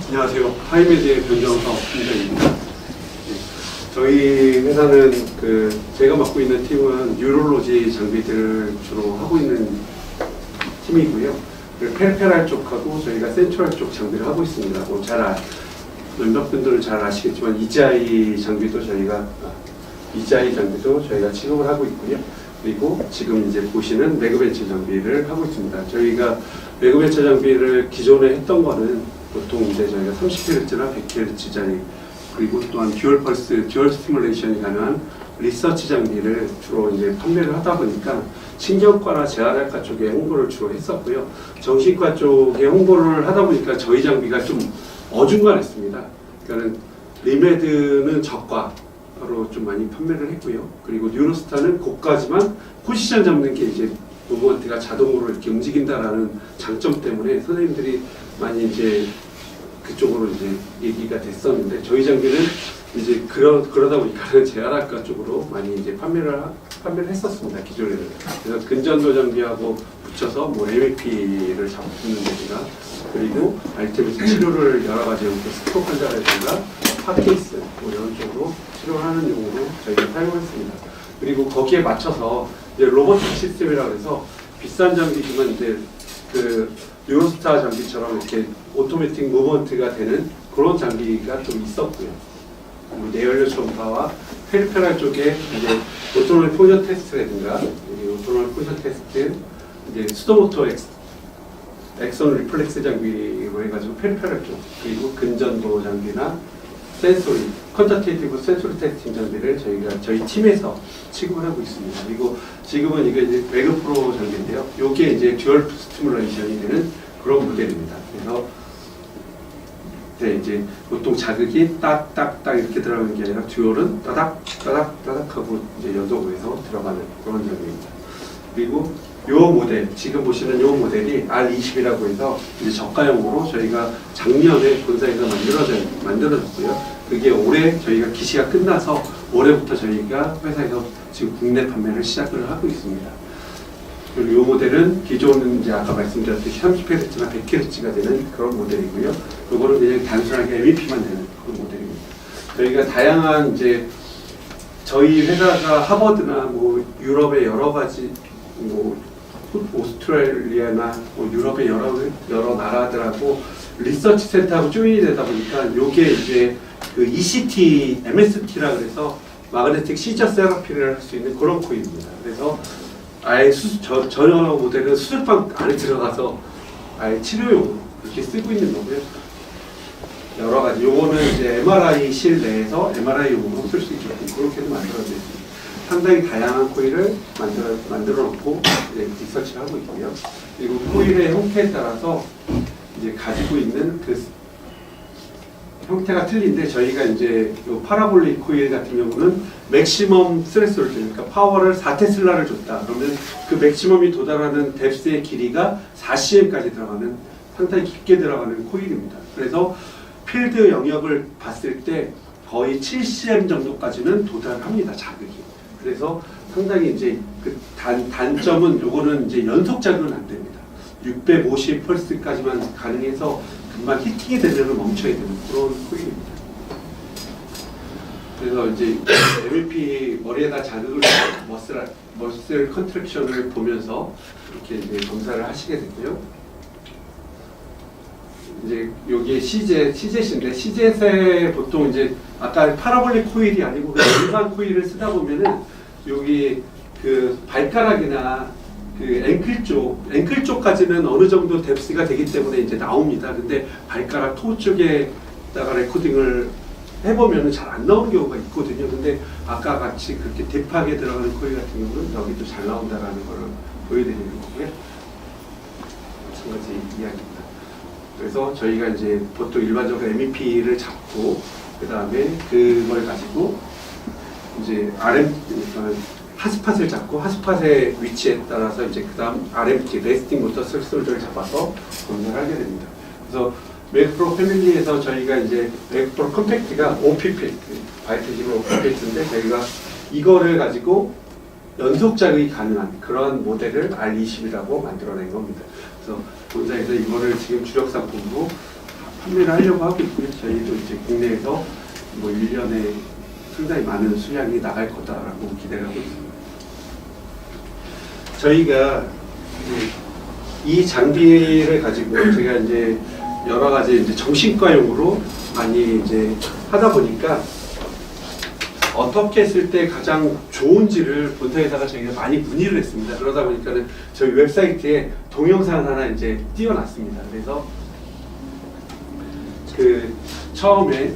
안녕하세요. 하이메드의 변정석 팀장입니다. 저희 회사는 제가 맡고 있는 팀은 뉴럴로지 장비들을 주로 하고 있는 팀이고요. 페리페랄 쪽하고 저희가 센트럴 쪽 장비를 하고 있습니다. 몇몇 분들은 잘 아시겠지만 EGI 장비도 저희가 취급을 하고 있고요. 그리고 지금 이제 보시는 매그벤처 장비를 하고 있습니다. 저희가 매그벤처 장비를 기존에 했던 거는 보통 이제 저희가 30Hz나 100Hz짜리 그리고 또한 듀얼 펄스, 듀얼 스티뮬레이션이 가능한 리서치 장비를 주로 이제 판매를 하다 보니까 신경과나 재활학과 쪽에 홍보를 주로 했었고요. 정신과 쪽에 홍보를 하다 보니까 저희 장비가 좀 어중간했습니다. 그러니까 리메드는 저가로 좀 많이 판매를 했고요. 그리고 뉴로스타는 고가지만 포지션 잡는 게 이제 로봇가 자동으로 이렇게 움직인다라는 장점 때문에 선생님들이 많이 이제 그쪽으로 이제 얘기가 됐었는데 저희 장비는 이제 그러다 보니까는 재활학과 쪽으로 많이 이제 판매를 했었습니다. 기존에는. 그래서 근전도 장비하고 붙여서 뭐 MEP를 잡는 데다가 그리고 알테미스 치료를 여러 가지 스트로크 환자라든가 파케이스 뭐 이런 쪽으로 치료하는 용으로 저희가 사용했습니다. 그리고 거기에 맞춰서 이제 로보틱 시스템이라고 해서 비싼 장비지만 이제 뉴로스타 장비처럼 이렇게 오토매틱 무브먼트가 되는 그런 장비가 좀 있었고요. 내연료 초음파와 페리페랄 쪽에 이제 오토노미 포지션 테스트라든가 오토노미 포지션 테스트, 이제 수도모터 엑선 리플렉스 장비로 해가지고 페리페랄 쪽 그리고 근전도 장비나 센소리, 퀀터테이티브 센소리 테스팅 장비를 저희 팀에서 취급을 하고 있습니다. 그리고 지금은 이게 이제 매그 프로 장비인데요. 이게 이제 듀얼 스티뮬레이션이 되는 그런 모델입니다. 그래서 이제 보통 자극이 딱딱딱 이렇게 들어가는 게 아니라 듀얼은 따닥따닥 하고 이제 연속으로 들어가는 그런 장비입니다. 그리고 요 모델, 지금 보시는 요 모델이 R20이라고 해서 이제 저가형으로 저희가 작년에 본사에서 만들어졌고요. 그게 올해 저희가 기시가 끝나서 올해부터 저희가 회사에서 지금 국내 판매를 시작을 하고 있습니다. 그리고 요 모델은 기존은 이제 아까 말씀드렸듯이 30Hz나 100Hz가 되는 그런 모델이고요. 요거는 그냥 단순하게 MEP만 되는 그런 모델입니다. 저희가 다양한 이제 저희 회사가 하버드나 뭐 유럽의 여러 가지 오스트레일리아나 유럽의 여러 나라들하고 리서치 센터하고 조인이 되다 보니까 요게 이제 ECT, MST라 그래서 마그네틱 시저 세라피를 할 수 있는 그런 코일입니다. 그래서 아예 전혀 모델은 수술방 안에 들어가서 아예 치료용으로 이렇게 쓰고 있는 거고요. 여러 가지 요거는 이제 MRI 실 내에서 MRI용으로 쓸 수 있게끔 그렇게도 만들어져 있습니다. 상당히 다양한 코일을 만들어 놓고 이제 리서치를 하고 있고요. 그리고 코일의 형태에 따라서 이제 가지고 있는 형태가 틀린데 저희가 이제 요 파라볼릭 코일 같은 경우는 맥시멈 스레스홀드, 그러니까 파워를 4테슬라를 줬다. 그러면 그 맥시멈이 도달하는 뎁스의 길이가 4cm까지 들어가는 상당히 깊게 들어가는 코일입니다. 그래서 필드 영역을 봤을 때 거의 7cm 정도까지는 도달합니다. 자극이. 그래서 상당히 이제 단점은 요거는 이제 연속 자극은 안 됩니다. 650 펄스까지만 가능해서 금방 히팅이 되려면 멈춰야 되는 그런 코일입니다. 그래서 이제 MEP 머리에다 자극을 머슬 컨트랙션을 보면서 이렇게 이제 검사를 하시게 되고요. 이제 여기에 CZ인데 CZ에 보통 이제 아까 파라볼릭 코일이 아니고 일반 코일을 쓰다 보면은 여기 발가락이나 앵클 쪽까지는 어느 정도 뎁스가 되기 때문에 이제 나옵니다. 근데 발가락 토 쪽에다가 레코딩을 해보면은 잘 안 나오는 경우가 있거든요. 근데 아까 같이 그렇게 딥하게 들어가는 코일 같은 경우는 여기도 잘 나온다라는 걸 보여드리는 거고요. 마찬가지 이야기입니다. 그래서 저희가 이제 보통 일반적으로 MEP를 잡고 그 다음에 그걸 가지고 이제 핫스팟을 잡고 핫스팟의 위치에 따라서 이제 그 다음 RMT, 레스팅 모터 스솔더를 잡아서 검사를 하게 됩니다. 그래서 맥프로 패밀리에서 저희가 이제 맥프로 컴팩트가 OPP, 바이트지로 OPP인데 저희가 이거를 가지고 연속 자극이 가능한 그러한 모델을 R20이라고 만들어낸 겁니다. 그래서 본사에서 이거를 지금 주력 상품으로 판매를 하려고 하고 있고요. 저희도 이제 국내에서 뭐 1년에 상당히 많은 수량이 나갈 거다라고 기대를 하고 있습니다. 저희가 이 장비를 가지고 제가 이제 여러 가지 이제 정신과용으로 많이 이제 하다 보니까 어떻게 했을 때 가장 좋은지를 본사에다가 저희가 많이 문의를 했습니다. 그러다 보니까는 저희 웹사이트에 동영상 하나 이제 띄워놨습니다. 그래서 그 처음에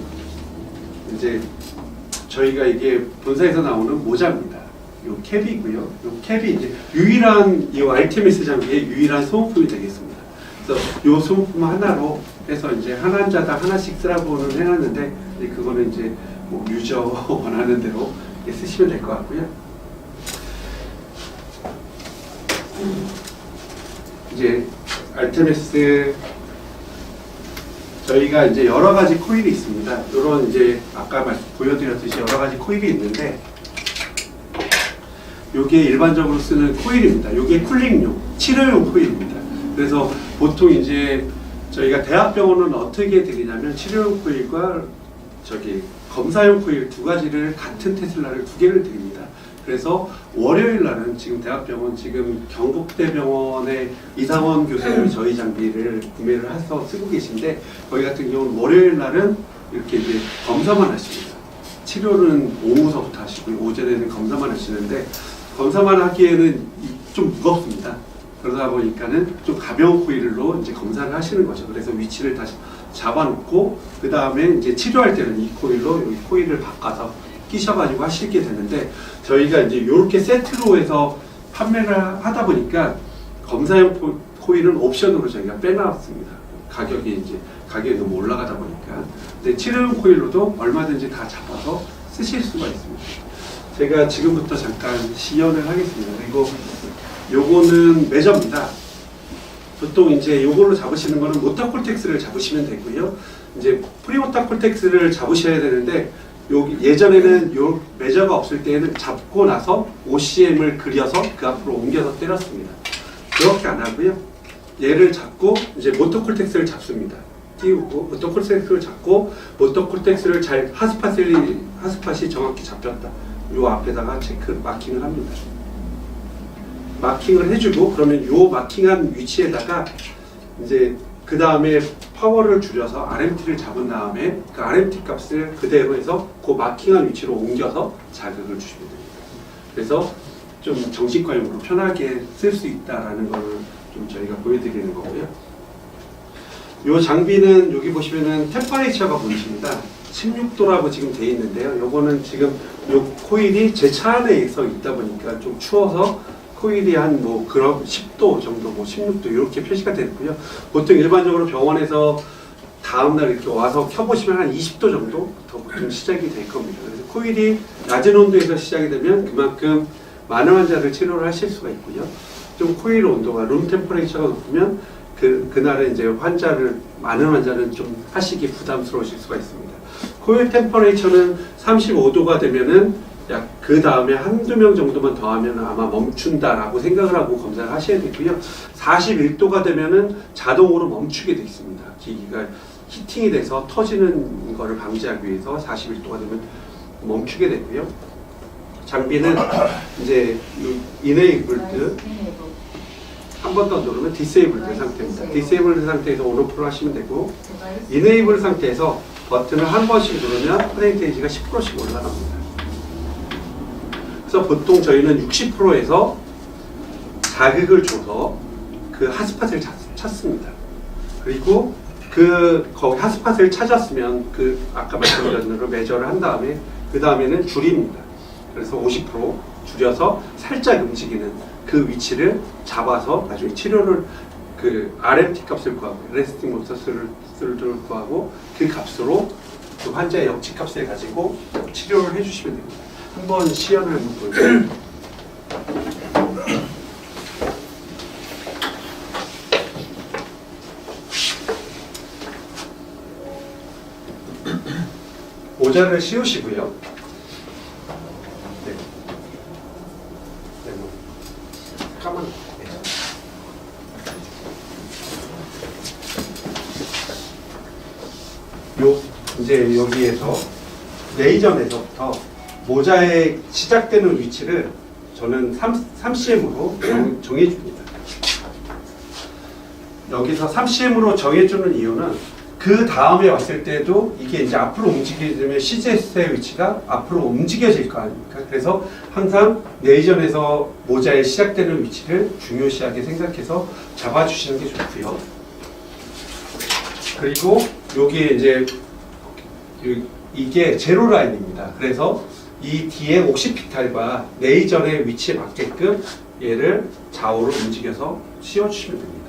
이제 저희가 이게 본사에서 나오는 모자입니다. 요 캡이고요. 요 캡이 이제 유일한 이 알테미스 장비의 유일한 소모품이 되겠습니다. 그래서 요 소모품 하나로 해서 이제 한 환자당 하나씩 쓰라고는 해놨는데 그거는 이제 뭐 유저 원하는 대로 쓰시면 될 것 같고요. 이제 알테미스 저희가 이제 여러 가지 코일이 있습니다. 이런 이제 아까 보여드렸듯이 여러 가지 코일이 있는데 이게 일반적으로 쓰는 코일입니다. 이게 쿨링용, 치료용 코일입니다. 그래서 보통 이제 저희가 대학병원은 어떻게 드리냐면 치료용 코일과 저기 검사용 코일 두 가지를 같은 테슬라를 두 개를 드립니다. 그래서 월요일 날은 지금 대학병원 지금 경북대병원의 이상원 교수님이 저희 장비를 구매를 해서 쓰고 계신데 거기 같은 경우는 월요일 날은 이렇게 이제 검사만 하십니다. 치료는 오후서부터 하시고요. 오전에는 검사만 하시는데 검사만 하기에는 좀 무겁습니다. 그러다 보니까는 좀 가벼운 코일로 이제 검사를 하시는 거죠. 그래서 위치를 다시 잡아놓고 그 다음에 이제 치료할 때는 이 코일로 여기 코일을 바꿔서 끼셔가지고 하시게 되는데 저희가 이제 이렇게 세트로 해서 판매를 하다 보니까 검사용 코일은 옵션으로 저희가 빼놨습니다. 가격이 너무 올라가다 보니까. 근데 치료용 코일로도 얼마든지 다 잡아서 쓰실 수가 있습니다. 제가 지금부터 잠깐 시연을 하겠습니다. 그리고 요거는 메저입니다. 보통 이제 요걸로 잡으시는 거는 모타콜텍스를 잡으시면 되고요. 이제 프리모타콜텍스를 잡으셔야 되는데 여기 예전에는 요 메저가 없을 때에는 잡고 나서 OCM을 그려서 그 앞으로 옮겨서 때렸습니다. 그렇게 안 하고요. 얘를 잡고 이제 모터콜텍스를 잡습니다. 띄우고 모터콜텍스를 잡고 모터콜텍스를 잘 하스팟이 정확히 잡혔다. 요 앞에다가 체크 마킹을 합니다. 마킹을 해주고 그러면 요 마킹한 위치에다가 이제 그 다음에 파워를 줄여서 RMT를 잡은 다음에 그 RMT 값을 그대로 해서 그 마킹한 위치로 옮겨서 자극을 주시면 됩니다. 그래서 좀 정신과용으로 편하게 쓸 수 있다라는 걸 좀 저희가 보여드리는 거고요. 이 장비는 여기 보시면은 템퍼레이처가 보이십니다. 16도라고 지금 돼 있는데요. 요거는 지금 요 코일이 제 차 안에서 있다 보니까 좀 추워서 코일이 한 뭐 그럼 10도 정도, 뭐 16도 이렇게 표시가 되고요. 보통 일반적으로 병원에서 다음날 이렇게 와서 켜보시면 한 20도 정도부터 보통 시작이 될 겁니다. 그래서 코일이 낮은 온도에서 시작이 되면 그만큼 많은 환자를 치료를 하실 수가 있고요. 좀 코일 온도가 룸 템퍼레이처가 높으면 그날은 이제 많은 환자는 좀 하시기 부담스러우실 수가 있습니다. 코일 템퍼레이처는 35도가 되면은 약 그 다음에 한두 명 정도만 더 하면 아마 멈춘다라고 생각을 하고 검사를 하셔야 되고요. 41도가 되면은 자동으로 멈추게 되어 있습니다. 기기가 히팅이 돼서 터지는 거를 방지하기 위해서 41도가 되면 멈추게 되고요. 장비는 이제 이네이블드 한 번 더 누르면 디세이블드 상태입니다. 디세이블드 상태에서 온오프를 하시면 되고 이네이블 상태에서 버튼을 한 번씩 누르면 프레임테이지가 10%씩 올라갑니다. 그래서 보통 저희는 60%에서 자극을 줘서 그 핫스팟을 찾습니다. 그리고 거기 핫스팟을 찾았으면 아까 말씀드린 대로 메저를 한 다음에 그 다음에는 줄입니다. 그래서 50% 줄여서 살짝 움직이는 그 위치를 잡아서 나중에 치료를 RMT 값을 구하고 레스팅 모터스를 구하고 그 값으로 그 환자의 역치 값을 가지고 치료를 해주시면 됩니다. 한번 시연을 한번 보여주세요. 모자를 씌우시고요. 네. 까만. 네. 이제 여기에서 내이전에서부터 모자의 시작되는 위치를 저는 3cm으로 정해줍니다. 여기서 3cm으로 정해주는 이유는 그 다음에 왔을 때도 이게 이제 앞으로 움직이게 되면 CZ의 위치가 앞으로 움직여질 거 아닙니까? 그래서 항상 내이전에서 모자의 시작되는 위치를 중요시하게 생각해서 잡아주시는 게 좋고요. 그리고 여기에 이제 이게 제로 라인입니다. 그래서 이 뒤에 옥시피탈과 내이전의 위치에 맞게끔 얘를 좌우로 움직여서 씌워주시면 됩니다.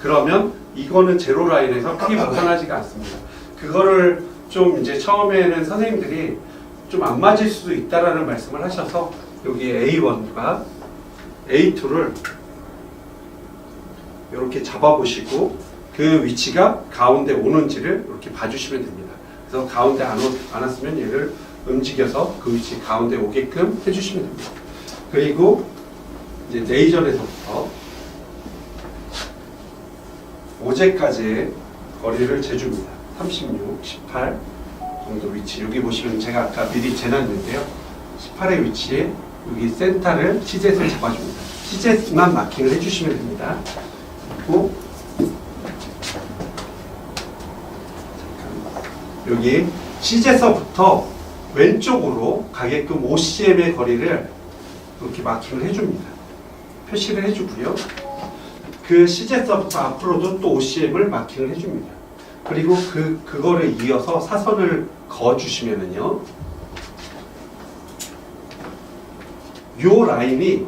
그러면 이거는 제로 라인에서 크게 벗어나지가 않습니다. 그거를 좀 이제 처음에는 선생님들이 좀 안 맞을 수도 있다라는 말씀을 하셔서 여기 A1과 A2를 이렇게 잡아보시고 그 위치가 가운데 오는지를 이렇게 봐주시면 됩니다. 그래서 가운데 안 왔으면 얘를 움직여서 그 위치 가운데 오게끔 해주시면 됩니다. 그리고 이제 내이전에서부터 오제까지의 거리를 재줍니다. 36, 18 정도 위치. 여기 보시면 제가 아까 미리 재놨는데요. 18의 위치에 여기 센터를 CZ를 잡아줍니다. CZ만 마킹을 해주시면 됩니다. 그리고 여기 CZ서부터 왼쪽으로 가게끔 5cm의 거리를 이렇게 마킹을 해줍니다. 표시를 해주고요. 그 CZ서부터 앞으로도 또 5cm을 마킹을 해줍니다. 그리고 그거를 이어서 사선을 그어주시면은요, 요 라인이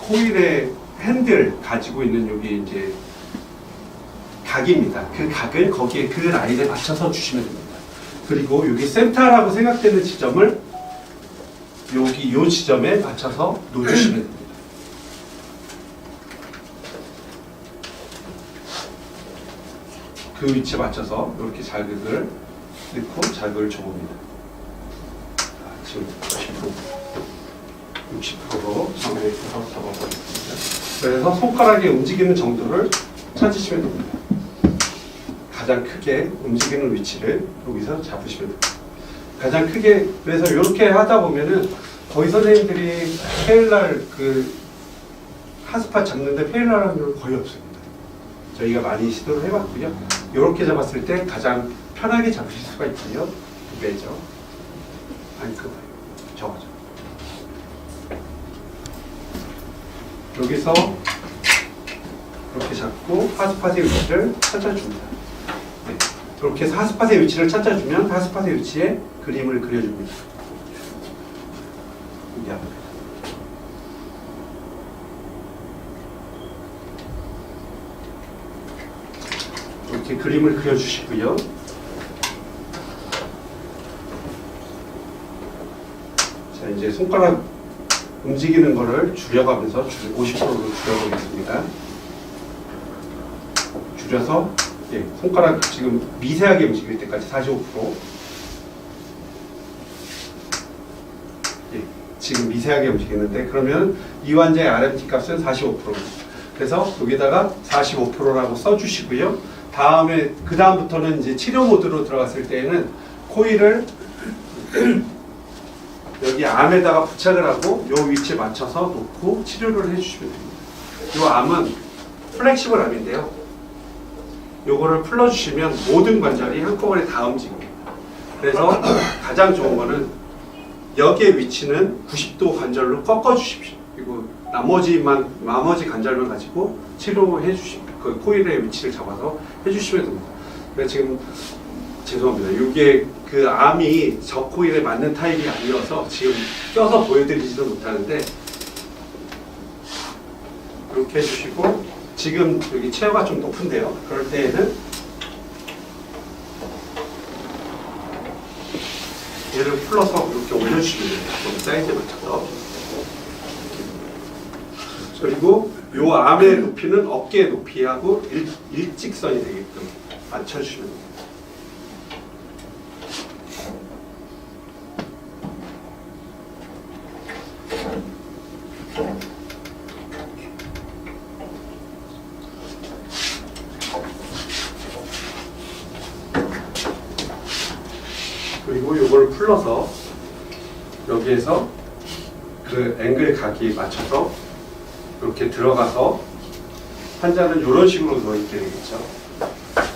코일의 핸들 가지고 있는 여기 이제 각입니다. 그 각을 거기에 그 라인에 맞춰서 주시면 됩니다. 그리고 여기 센터라고 생각되는 지점을 여기 요 지점에 맞춰서 놓으시면 됩니다. 그 위치에 맞춰서 이렇게 자극을 넣고 자극을 줘봅니다. 지금 60%로 정해서 잡아보겠습니다. 그래서 손가락이 움직이는 정도를 찾으시면 됩니다. 가장 크게 움직이는 위치를 여기서 잡으시면 됩니다. 가장 크게, 그래서 이렇게 하다 보면은 거의 선생님들이 페일날 그 하스파 잡는데 페일날 하면 거의 없습니다. 저희가 많이 시도를 해봤고요. 이렇게 잡았을 때 가장 편하게 잡으실 수가 있고요. 매죠. 아니 그거요. 저거죠. 여기서 이렇게 잡고 하스팟의 위치를 찾아줍니다. 네. 이렇게 해서 하스팟의 위치를 찾아주면 하스팟의 위치에 그림을 그려줍니다. 여기 앞에. 이렇게 그림을 그려주시고요. 자, 이제 손가락 움직이는 거를 줄여가면서 50%로 줄여보겠습니다. 줄여서 손가락 지금 미세하게 움직일 때까지 45%. 지금 미세하게 움직이는데 그러면 이완자의 RMT 값은 45%입니다. 그래서 여기다가 45%라고 써주시고요. 다음에 그 다음부터는 이제 치료 모드로 들어갔을 때에는 코일을 여기 암에다가 부착을 하고 이 위치에 맞춰서 놓고 치료를 해주시면 됩니다. 이 암은 플렉시블 암인데요. 요거를 풀어주시면 모든 관절이 한꺼번에 다 움직입니다. 그래서 가장 좋은 거는 여기의 위치는 90도 관절로 꺾어주십시오. 그리고 나머지 관절만 가지고 치료해 주십시오. 그 코일의 위치를 잡아서 해주시면 됩니다. 그래서 지금 죄송합니다. 이게 그 암이 저 코일에 맞는 타입이 아니어서 지금 껴서 보여드리지도 못하는데 이렇게 해주시고 지금 여기 체어가 좀 높은데요. 그럴 때에는 얘를 풀러서 이렇게 올려주시면 됩니다. 사이즈에 맞춰서. 그리고 요 암의 높이는 어깨 높이하고 일직선이 되게끔 맞춰주시면 됩니다. 풀러서 여기에서 그 앵글 각이 맞춰서 이렇게 들어가서 환자는 이런 식으로 누워있게 되겠죠.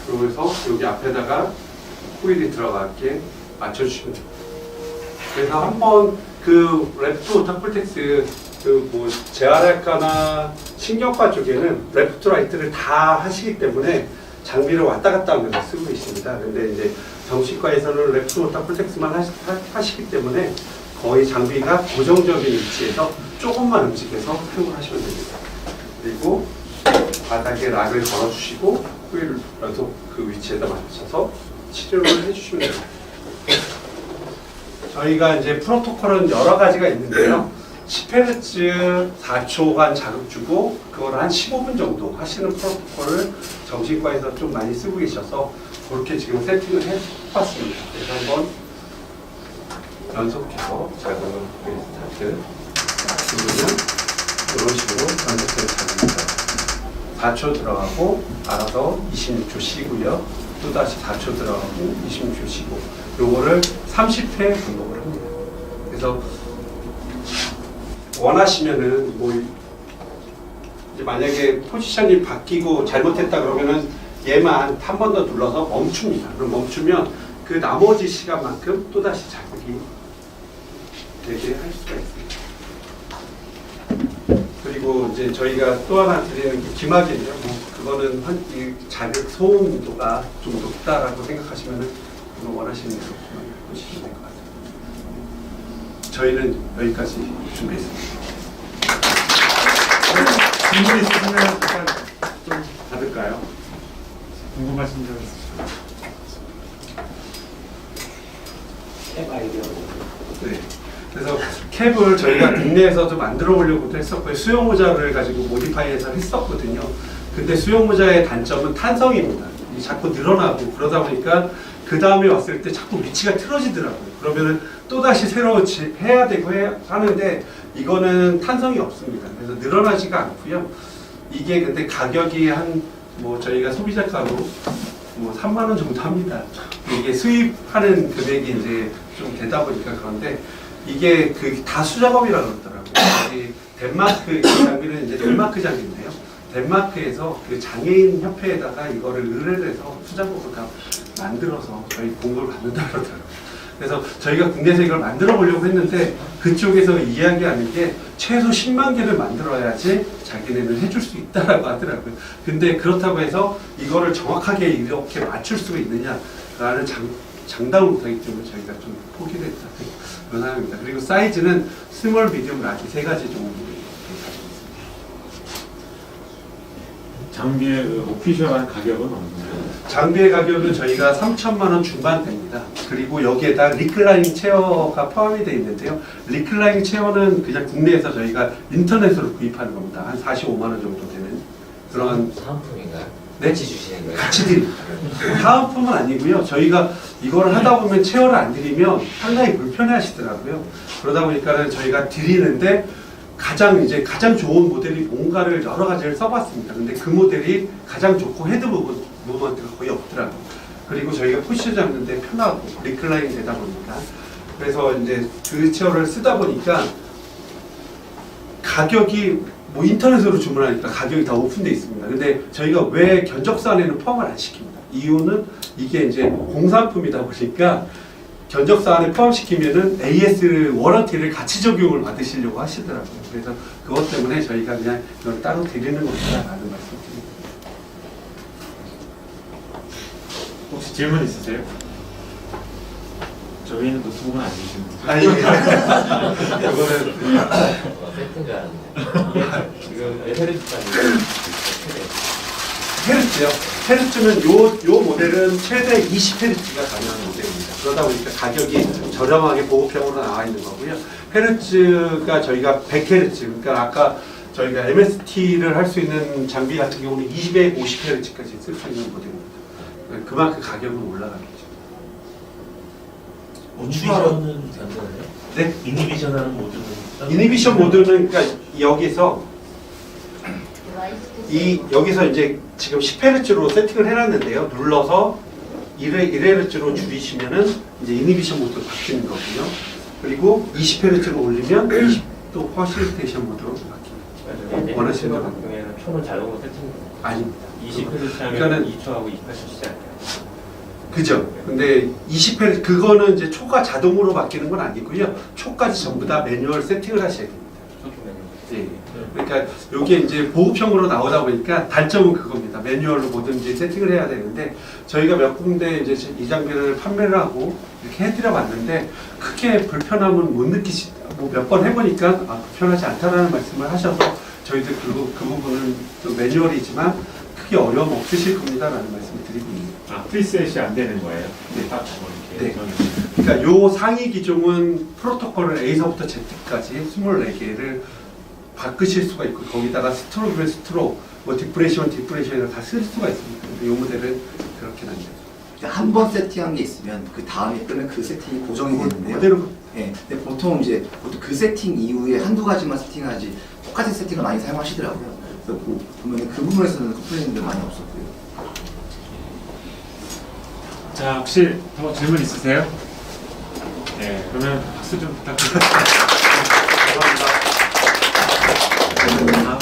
그러면서 여기 앞에다가 코일이 들어가게 맞춰주시면 됩니다. 그래서 한번 그 레프트 오타콜텍스 그 뭐 재활학과나 신경과 쪽에는 레프트 라이트를 다 하시기 때문에 장비를 왔다 갔다 하면서 쓰고 있습니다. 근데 이제 정신과에서는 레프트 오타콜텍스만 하시기 때문에 거의 장비가 고정적인 위치에서 조금만 움직여서 사용을 하시면 됩니다. 그리고 바닥에 락을 걸어주시고 코일을 불러서 그 위치에다 맞춰서 치료를 해주시면 됩니다. 저희가 이제 프로토콜은 여러 가지가 있는데요. 10Hz 4초간 자극 주고 그걸 한 15분 정도 하시는 프로토콜을 정신과에서 좀 많이 쓰고 계셔서 그렇게 지금 세팅을 해봤습니다. 그래서 한번 연속해서 자극을 스타트 누르면 이런 식으로 연속해서 자극입니다. 4초 들어가고 알아서 26초 쉬고요. 또다시 4초 들어가고 26초 쉬고 요거를 30회 반복을 합니다. 그래서 원하시면은 뭐 이제 만약에 포지션이 바뀌고 잘못했다 그러면은 얘만 한 번 더 눌러서 멈춥니다. 그럼 멈추면 그 나머지 시간만큼 또다시 자극이 되게 할 수가 있습니다. 그리고 이제 저희가 또 하나 드리는 게 기막인데요. 뭐 그거는 이 자극 소음도가 좀 높다라고 생각하시면은 그거 원하시는 대로 기막을 보시면 될 것 같아요. 저희는 여기까지 준비했습니다. 질문 있으시면 일단 좀 받을까요? 궁금하신 점 있으시면. 캡 아이디어. 네. 그래서 캡을 저희가 국내에서도 만들어 보려고도 했었고요. 수영 모자를 가지고 모디파이해서 했었거든요. 근데 수영 모자의 단점은 탄성입니다. 자꾸 늘어나고 그러다 보니까 그 다음에 왔을 때 자꾸 위치가 틀어지더라고요. 그러면은 또다시 새로 해야 되고 하는데 이거는 탄성이 없습니다. 그래서 늘어나지가 않고요. 이게 근데 가격이 뭐 저희가 소비자가로 뭐 3만 원 정도 합니다. 이게 수입하는 금액이 이제 좀 되다 보니까 그런데 이게 그 다 수작업이라고 그러더라고요. 이 덴마크 장비는 이제 덴마크 장비인데요. 덴마크에서 그 장애인 협회에다가 이거를 의뢰를 해서 수작업을 다 만들어서 저희 공고를 받는다 그러더라고요. 그래서 저희가 국내에서 이걸 만들어 보려고 했는데 그쪽에서 이야기하는 게 최소 10만 개를 만들어야지 자기네는 해줄 수 있다라고 하더라고요. 근데 그렇다고 해서 이거를 정확하게 이렇게 맞출 수가 있느냐라는 장담을 못하기 때문에 저희가 좀 포기를 했다. 그런 상황입니다. 그리고 사이즈는 스몰, 미디움, 라지 세 가지 정도 가지고 있습니다. 장비의 그 오피셜한 가격은 어느 정도? 장비의 가격은 저희가 3천만 원 중반대입니다. 그리고 여기에다 리클라이닝 체어가 포함이 되어 있는데요. 리클라이닝 체어는 그냥 국내에서 저희가 인터넷으로 구입하는 겁니다. 한 45만 원 정도 되는 그런 사은품인가요? 네? 같이 주시는 거예요? 같이 드립니다. 사은품은 아니고요. 저희가 이걸 하다 보면 체어를 안 드리면 상당히 불편해 하시더라고요. 그러다 보니까는 저희가 드리는데 가장 좋은 모델이 뭔가를 여러 가지를 써봤습니다. 근데 그 모델이 가장 좋고 헤드 무브먼트가 거의 없더라고요. 그리고 저희가 푸시 잡는데 편하고 리클라인 되다 보니까 그래서 이제 그 체어를 쓰다 보니까 가격이 뭐 인터넷으로 주문하니까 가격이 다 오픈돼 있습니다. 근데 저희가 왜 견적사안에는 포함을 안 시킵니다. 이유는 이게 이제 공산품이다 보니까 견적사안에 포함시키면은 AS 워런티를 같이 적용을 받으시려고 하시더라고요. 그래서 그것 때문에 저희가 그냥 이걸 따로 드리는 것이다라는 말씀드립니다. 혹시 질문 있으세요? 저희는 노트북은 안 주시는데. 아니, 이거는 세트인 줄 알았는데. 지금 헤르츠까지. 헤르츠요. 헤르츠는 요 모델은 최대 20헤르츠가 가능한 모델입니다. 그러다 보니까 가격이 저렴하게 보급형으로 나와 있는 거고요. 헤르츠가 저희가 100헤르츠, 그러니까 아까 저희가 MST를 할 수 있는 장비 같은 경우는 250헤르츠까지 쓸 수 있는 모델입니다. 그만큼 가격은 올라가겠죠. 이니비션은 괜찮아요? 네? 이니비션 하는 모드는 이니비션 모드는 그러니까 여기서 여기서 이제 지금 10Hz로 세팅을 해놨는데요. 눌러서 1Hz로 줄이시면은 이제 이니비션 모드로 바뀌는 거고요. 그리고 20Hz로 올리면 20도 퍼실테이션 모드로 바뀌는 원하시는 대로. 경우에는 초는 자동으로 세팅. 아닙니다. 20Hz 하면 그러니까는 2초하고 28초 시작. 그죠? 근데 20Hz 그거는 이제 초가 자동으로 바뀌는 건 아니고요. 초까지 전부 다 매뉴얼 세팅을 하셔야 됩니다. 예. 그러니까 이게 이제 보급형으로 나오다 보니까 단점은 그겁니다. 매뉴얼로 뭐든지 세팅을 해야 되는데 저희가 몇 군데 이제 이 장비를 판매를 하고 이렇게 해드려 봤는데 크게 불편함은 못 느끼시. 뭐 몇 번 해보니까 불편하지 않다라는 말씀을 하셔서 저희도 그 부분은 좀 매뉴얼이지만 크게 어려움 없으실 겁니다라는 말씀을 드리고 있습니다. 프리셋이 안 되는 거예요? 네. 딱 이렇게. 네. 그러니까 요 상위 기종은 프로토콜을 A서부터 Z까지 24개를 바꾸실 수가 있고 거기다가 스트로크면 스트로크, 뭐 디프레션 디프레션을 다 쓸 수가 있습니다. 근데 이 모델은 그렇게 안 돼요. 한 번 세팅한 게 있으면 그 다음에 뜨면 그 세팅이 고정이 되는데요. 그대로 예. 근데 보통 그 세팅 이후에 한두 가지만 세팅하지 똑같은 세팅을 많이 사용하시더라고요. 그래서 보면 그 부분에서는 컴플레인도 많이 없었고요. 자, 혹시 더 질문 있으세요? 네, 그러면 박수 좀 부탁드립니다. 다음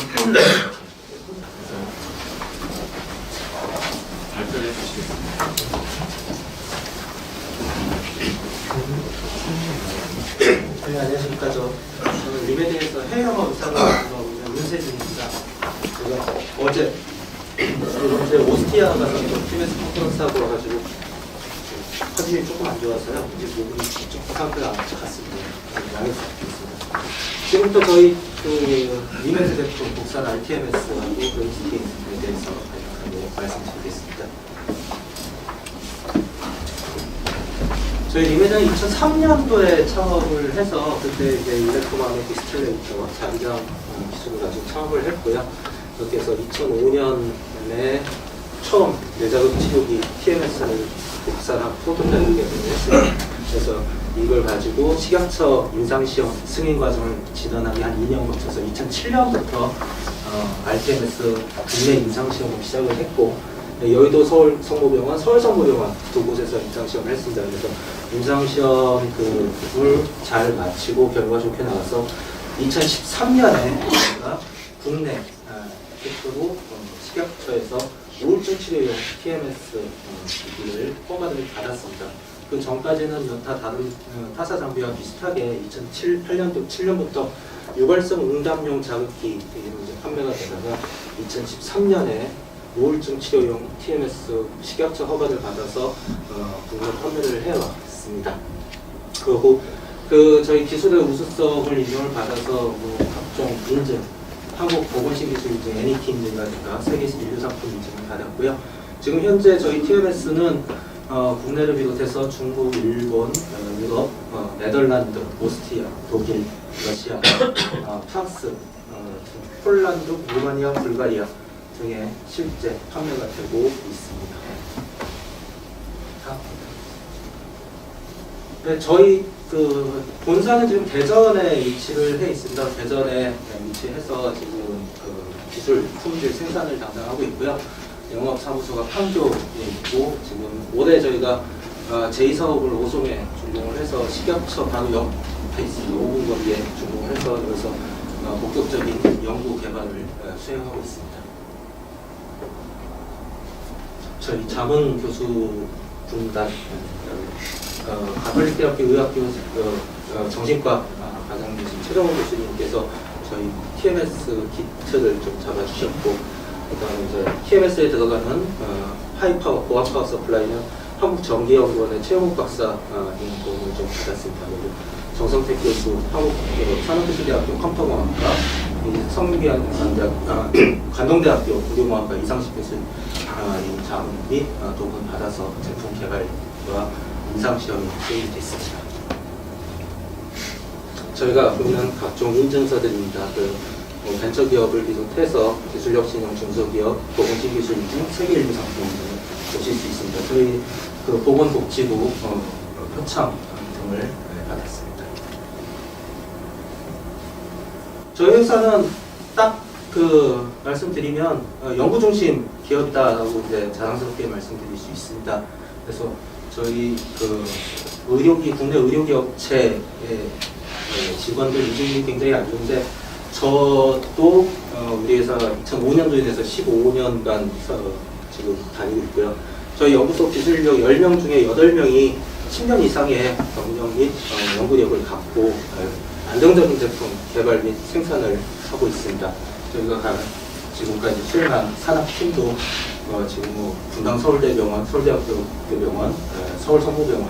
발표를 해주시겠습니다. 네, 안녕하십니까. 저는 리메디에서 해외 영화 의상을 하고 있는 윤세진입니다. 제가 어제 오스티아 가서 팀에서 컨퍼런스 하고 와가지고 컨디션이 조금 안 좋아서요. 이제 목이 조금 상태가 안 좋았습니다. 양해 부탁드리겠습니다. 지금부터 저희 그 리메디 제품 국산 RTMS하고 그 HTM에 대해서 간략하게 말씀드리겠습니다. 저희 리메디는 2003년도에 창업을 해서 그때 이제 일렉트로마그네틱 디스틸레이터와 자기장 기술을 가지고 창업을 했고요. 그렇게 해서 2005년에 처음 뇌자극 치료기 TMS를 국산화 프로토타입을 개발했어요. 그래서 이걸 가지고 식약처 임상시험 승인 과정을 지난하게 한 2년 거쳐서 2007년부터 RTMS 국내 임상시험을 시작을 했고 여의도 서울 성모병원, 서울 성모병원 두 곳에서 임상시험을 했습니다. 그래서 임상시험 그걸 잘 마치고 결과 좋게 나와서 2013년에 저희가 국내 최초로 식약처에서 우울증 치료용 TMS 기기를 허가를 받았습니다. 그 전까지는 여타 다른 타사 장비와 비슷하게 2008년도 7년부터 유발성 응답용 자극기 이제 판매가 되다가 2013년에 우울증 치료용 TMS 식약처 허가를 받아서 국내 판매를 해왔습니다. 그리고 저희 기술의 우수성을 인정을 받아서 뭐 각종 인증, 한국보건식기술인증, NET 인증이라든가 세계 인류상품 인증을 받았고요. 지금 현재 저희 TMS는 국내를 비롯해서 중국, 일본, 유럽, 네덜란드, 오스트리아, 독일, 러시아, 프랑스, 폴란드, 루마니아, 불가리아 등에 실제 판매가 되고 있습니다. 네, 저희 본사는 지금 대전에 위치를 해 있습니다. 대전에 위치해서 지금 기술 품질 생산을 담당하고 있고요. 영업사무소가 판교에 있고 지금 올해 저희가 제2사업을 오송에 준공을 해서 식약처 바로 옆에 있습니다. 5분 거리에 준공을 해서 여기서 본격적인 연구 개발을 수행하고 있습니다. 저희 자문 교수 군단 가톨릭 대학교 의학교 정신과 과장이신 최정호 교수님께서 저희 TMS 키트를 좀 잡아주셨고, 그다음에 이제 TMS에 들어가는 하이파워 고압파워 서플라이는 한국전기연구원의 최영욱 박사님 도움을 좀 받았습니다. 그리고 정성택 교수 산업기술대학교 컴퓨터공학과, 성균관대학 관동대학교 의료공학과 이상식 교수님 자문 및 도움을 받아서 제품 개발과 임상시험이 진행이 됐습니다. 저희가 갖고 있는 각종 인증서들입니다. 벤처기업을 비롯해서 기술혁신형 중소기업, 보건식기술 인증, 세계 인류 상품 인증을 보실 수 있습니다. 저희 보건복지부 표창 등을 받았습니다. 저희 회사는 딱 말씀드리면 연구중심 기업이다라고 이제 자랑스럽게 말씀드릴 수 있습니다. 그래서 저희 그 국내 의료기 업체의 직원들 이직률이 굉장히 안 좋은데 저도 우리 회사 2005년도에 돼서 15년간 지금 다니고 있고요. 저희 연구소 기술인력 10명 중에 8명이 10년 이상의 경력 및 연구력을 갖고 안정적인 제품 개발 및 생산을 하고 있습니다. 저희가 지금까지 수행한 산업팀도 지금 뭐 분당 서울대병원, 서울대학교 병원, 서울성모병원,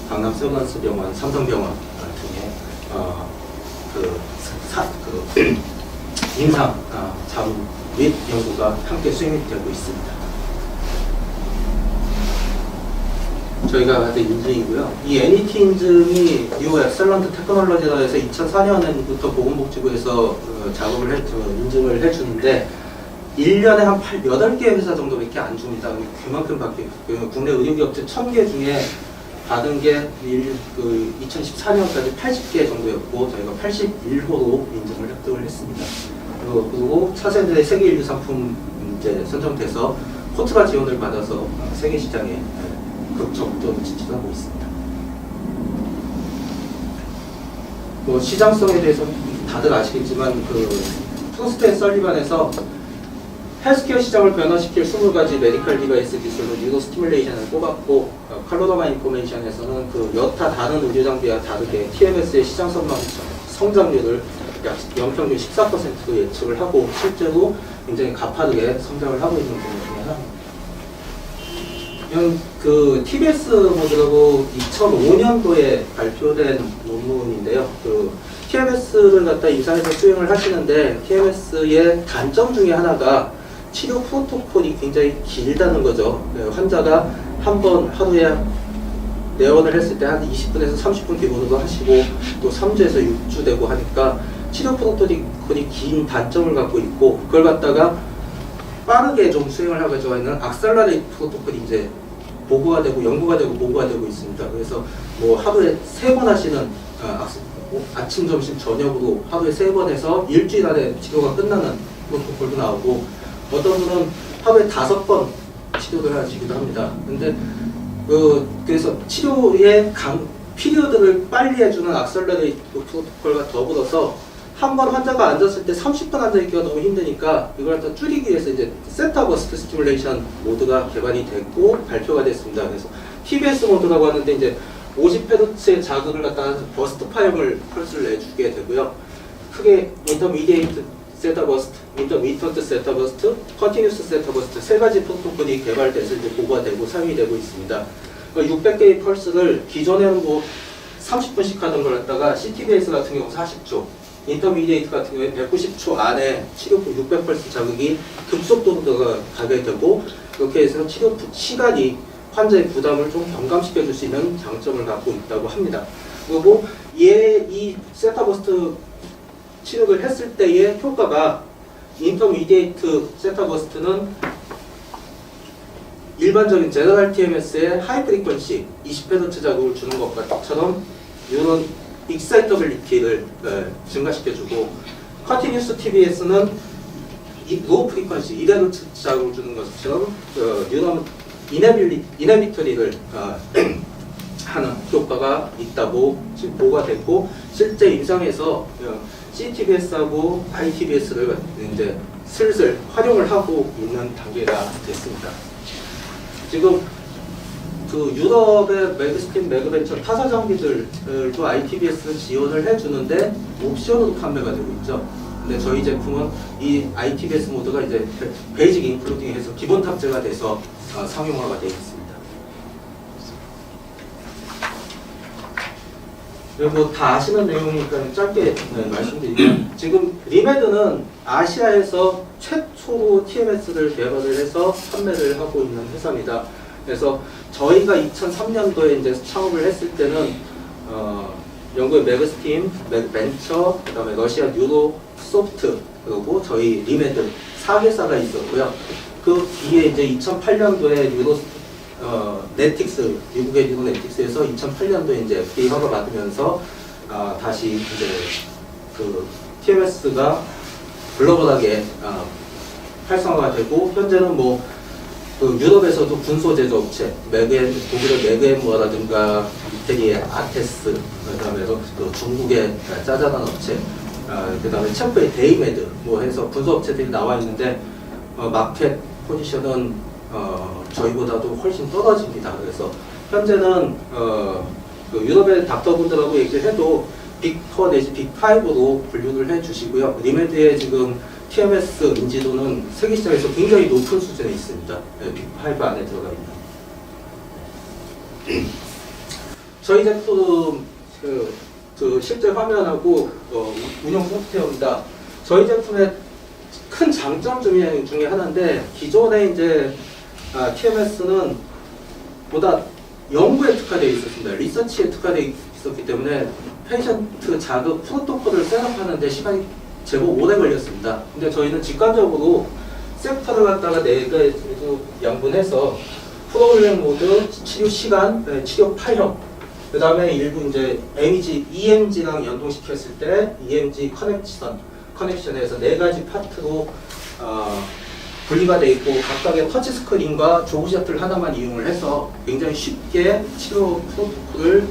강남 세브란스병원, 삼성병원 등의 임상 자료 및 연구가 함께 수행이 되고 있습니다. 저희가 가진 인증이고요. 이 NET 인증이 뉴 엑셀런트 테크놀로지라 해서 2004년부터 보건복지부에서 인증을 해주는데 1년에 한 8개 회사 정도밖에 안 줍니다. 그만큼밖에 국내 의료기업체 1000개 중에 받은 게 2014년까지 80개 정도였고 저희가 81호로 인증을 획득을 했습니다. 그리고 차세대 세계 인류 상품 이제 선정돼서 코트라 지원을 받아서 세계 시장에 극적으로 진출하고 있습니다. 뭐 시장성에 대해서 다들 아시겠지만 프로스트 앤 설리반에서 헬스케어 시장을 변화시킬 20가지 메디컬 디바이스 기술로 뉴로 스티뮬레이션을 뽑았고 칼로더마 인포메이션에서는 여타 다른 의료 장비와 다르게 TMS의 시장 성장률을 약 연평균 14%로 예측을 하고 실제로 굉장히 가파르게 성장을 하고 있는 부분 중에 하나입니다. TBS 모드라고 2005년도에 발표된 논문인데요. TMS를 갖다 임상에서 수행을 하시는데 TMS의 단점 중에 하나가 치료 프로토콜이 굉장히 길다는 거죠. 환자가 한 번 하루에 내원을 했을 때 한 20분에서 30분 기본으로 하시고 또 3주에서 6주 되고 하니까 치료 프로토콜이 긴 단점을 갖고 있고 그걸 갖다가 빠르게 좀 수행을 하고자 하는 악셀러레이트 프로토콜이 이제 보고가 되고 연구가 되고 보고가 되고 있습니다. 그래서 뭐 하루에 3번 하시는 아침, 점심, 저녁으로 하루에 3번 해서 일주일 안에 치료가 끝나는 프로토콜도 나오고 어떤 분은 하루에 5번 치료를 하시기도 합니다. 근데 그래서 치료의 피리어드를 빨리 해주는 악셀러레이트 프로토콜과 더불어서 한 번 환자가 앉았을 때 30분 앉아있기가 너무 힘드니까 이걸 갖다 줄이기 위해서 이제 세타버스트 스티뮬레이션 모드가 개발이 됐고 발표가 됐습니다. 그래서 TBS 모드라고 하는데 이제 50Hz의 자극을 갖다가 버스트 파형을 펄스를 내주게 되고요. 크게 인터미디에이트 세타버스트, 인터미턴트 세타버스트, 컨티뉴스 세타버스트 3가지 프로토콜이 개발돼서 이제 보고가 되고 사용이 되고 있습니다. 600개의 펄스를 기존에는 뭐 30분씩 하던 걸 갖다가 CTBS 같은 경우 40초, 인터미디에이트 같은 경우에 190초 안에 치료프 600펄스 자극이 급속도로 가게 되고 이렇게 해서 치료 시간이 환자의 부담을 좀 경감시켜 줄 수 있는 장점을 갖고 있다고 합니다. 그리고 이 세타버스트 치료를 했을 때의 효과가 인터미디에이트 세타버스트는 일반적인 제너럴 TMS의 하이 프리퀀시 20Hz 자극을 주는 것처럼 이런 익사이터빌리티를 증가시켜주고 컨티뉴스 TBS는 로우 프리퀀시 2Hz 자극을 주는 것처럼 뉴런 이네비터리를 하는 효과가 있다고 지금 보고가 됐고 실제 임상에서 CTBS하고 ITBS를 이제 슬슬 활용을 하고 있는 단계가 됐습니다. 지금 유럽의 맥스팀, 맥벤처 타사 장비들도 ITBS 지원을 해주는데 옵션으로 판매가 되고 있죠. 근데 저희 제품은 이 ITBS 모드가 이제 베이직 인클루딩해서 기본 탑재가 돼서 상용화가 되어 있습니다. 그리고 다 아시는 내용이니까 짧게 말씀드리면 지금 리메드는 아시아에서 최초로 TMS를 개발을 해서 판매를 하고 있는 회사입니다. 그래서 저희가 2003년도에 이제 창업을 했을 때는 영국의 맥스팀, 맥벤처, 그다음에 러시아 뉴로 소프트 그리고 저희 리메드 4회사가 있었고요. 그 뒤에 이제 2008년도에 넷틱스, 미국의 뉴로 넷틱스에서 2008년도에 이제 FDA 허가 받으면서 다시 이제 TMS가 글로벌하게 활성화가 되고 현재는 뭐 그 유럽에서도 군소 제조업체, 독일의 메그앤모라든가 이태리의 아테스, 그다음에 그 중국의 짜자단 업체, 그다음에 체코의 데이메드 뭐 해서 군소업체들이 나와 있는데 마켓 포지션은 저희보다도 훨씬 떨어집니다. 그래서 현재는 그 유럽의 닥터분들하고 얘기를 해도 빅4 내지 빅5로 분류를 해주시고요. 리메드의 지금 TMS 인지도는 세계 시장에서 굉장히 높은 수준에 있습니다. 빅5 안에 들어가 있는. 저희 제품 그 실제 화면하고 운영 소프트웨어입니다. 저희 제품의 큰 장점 중에 하나인데 기존에 이제 TMS는 보다 연구에 특화되어 있었습니다. 리서치에 특화되어 있었기 때문에 페이션트 자극 프로토콜을 셋업하는 데 시간이 제법 오래 걸렸습니다. 근데 저희는 직관적으로 섹터를 갖다가 4개 양분해서 프로그램 모드, 치료 시간, 치료 파형, 그 다음에 일부 이제 EMG랑 연동시켰을 때 EMG 커넥션에서 4가지 파트로 분리가 되어 있고 각각의 터치 스크린과 조그 셔틀 하나만 이용을 해서 굉장히 쉽게 치료 프로토콜을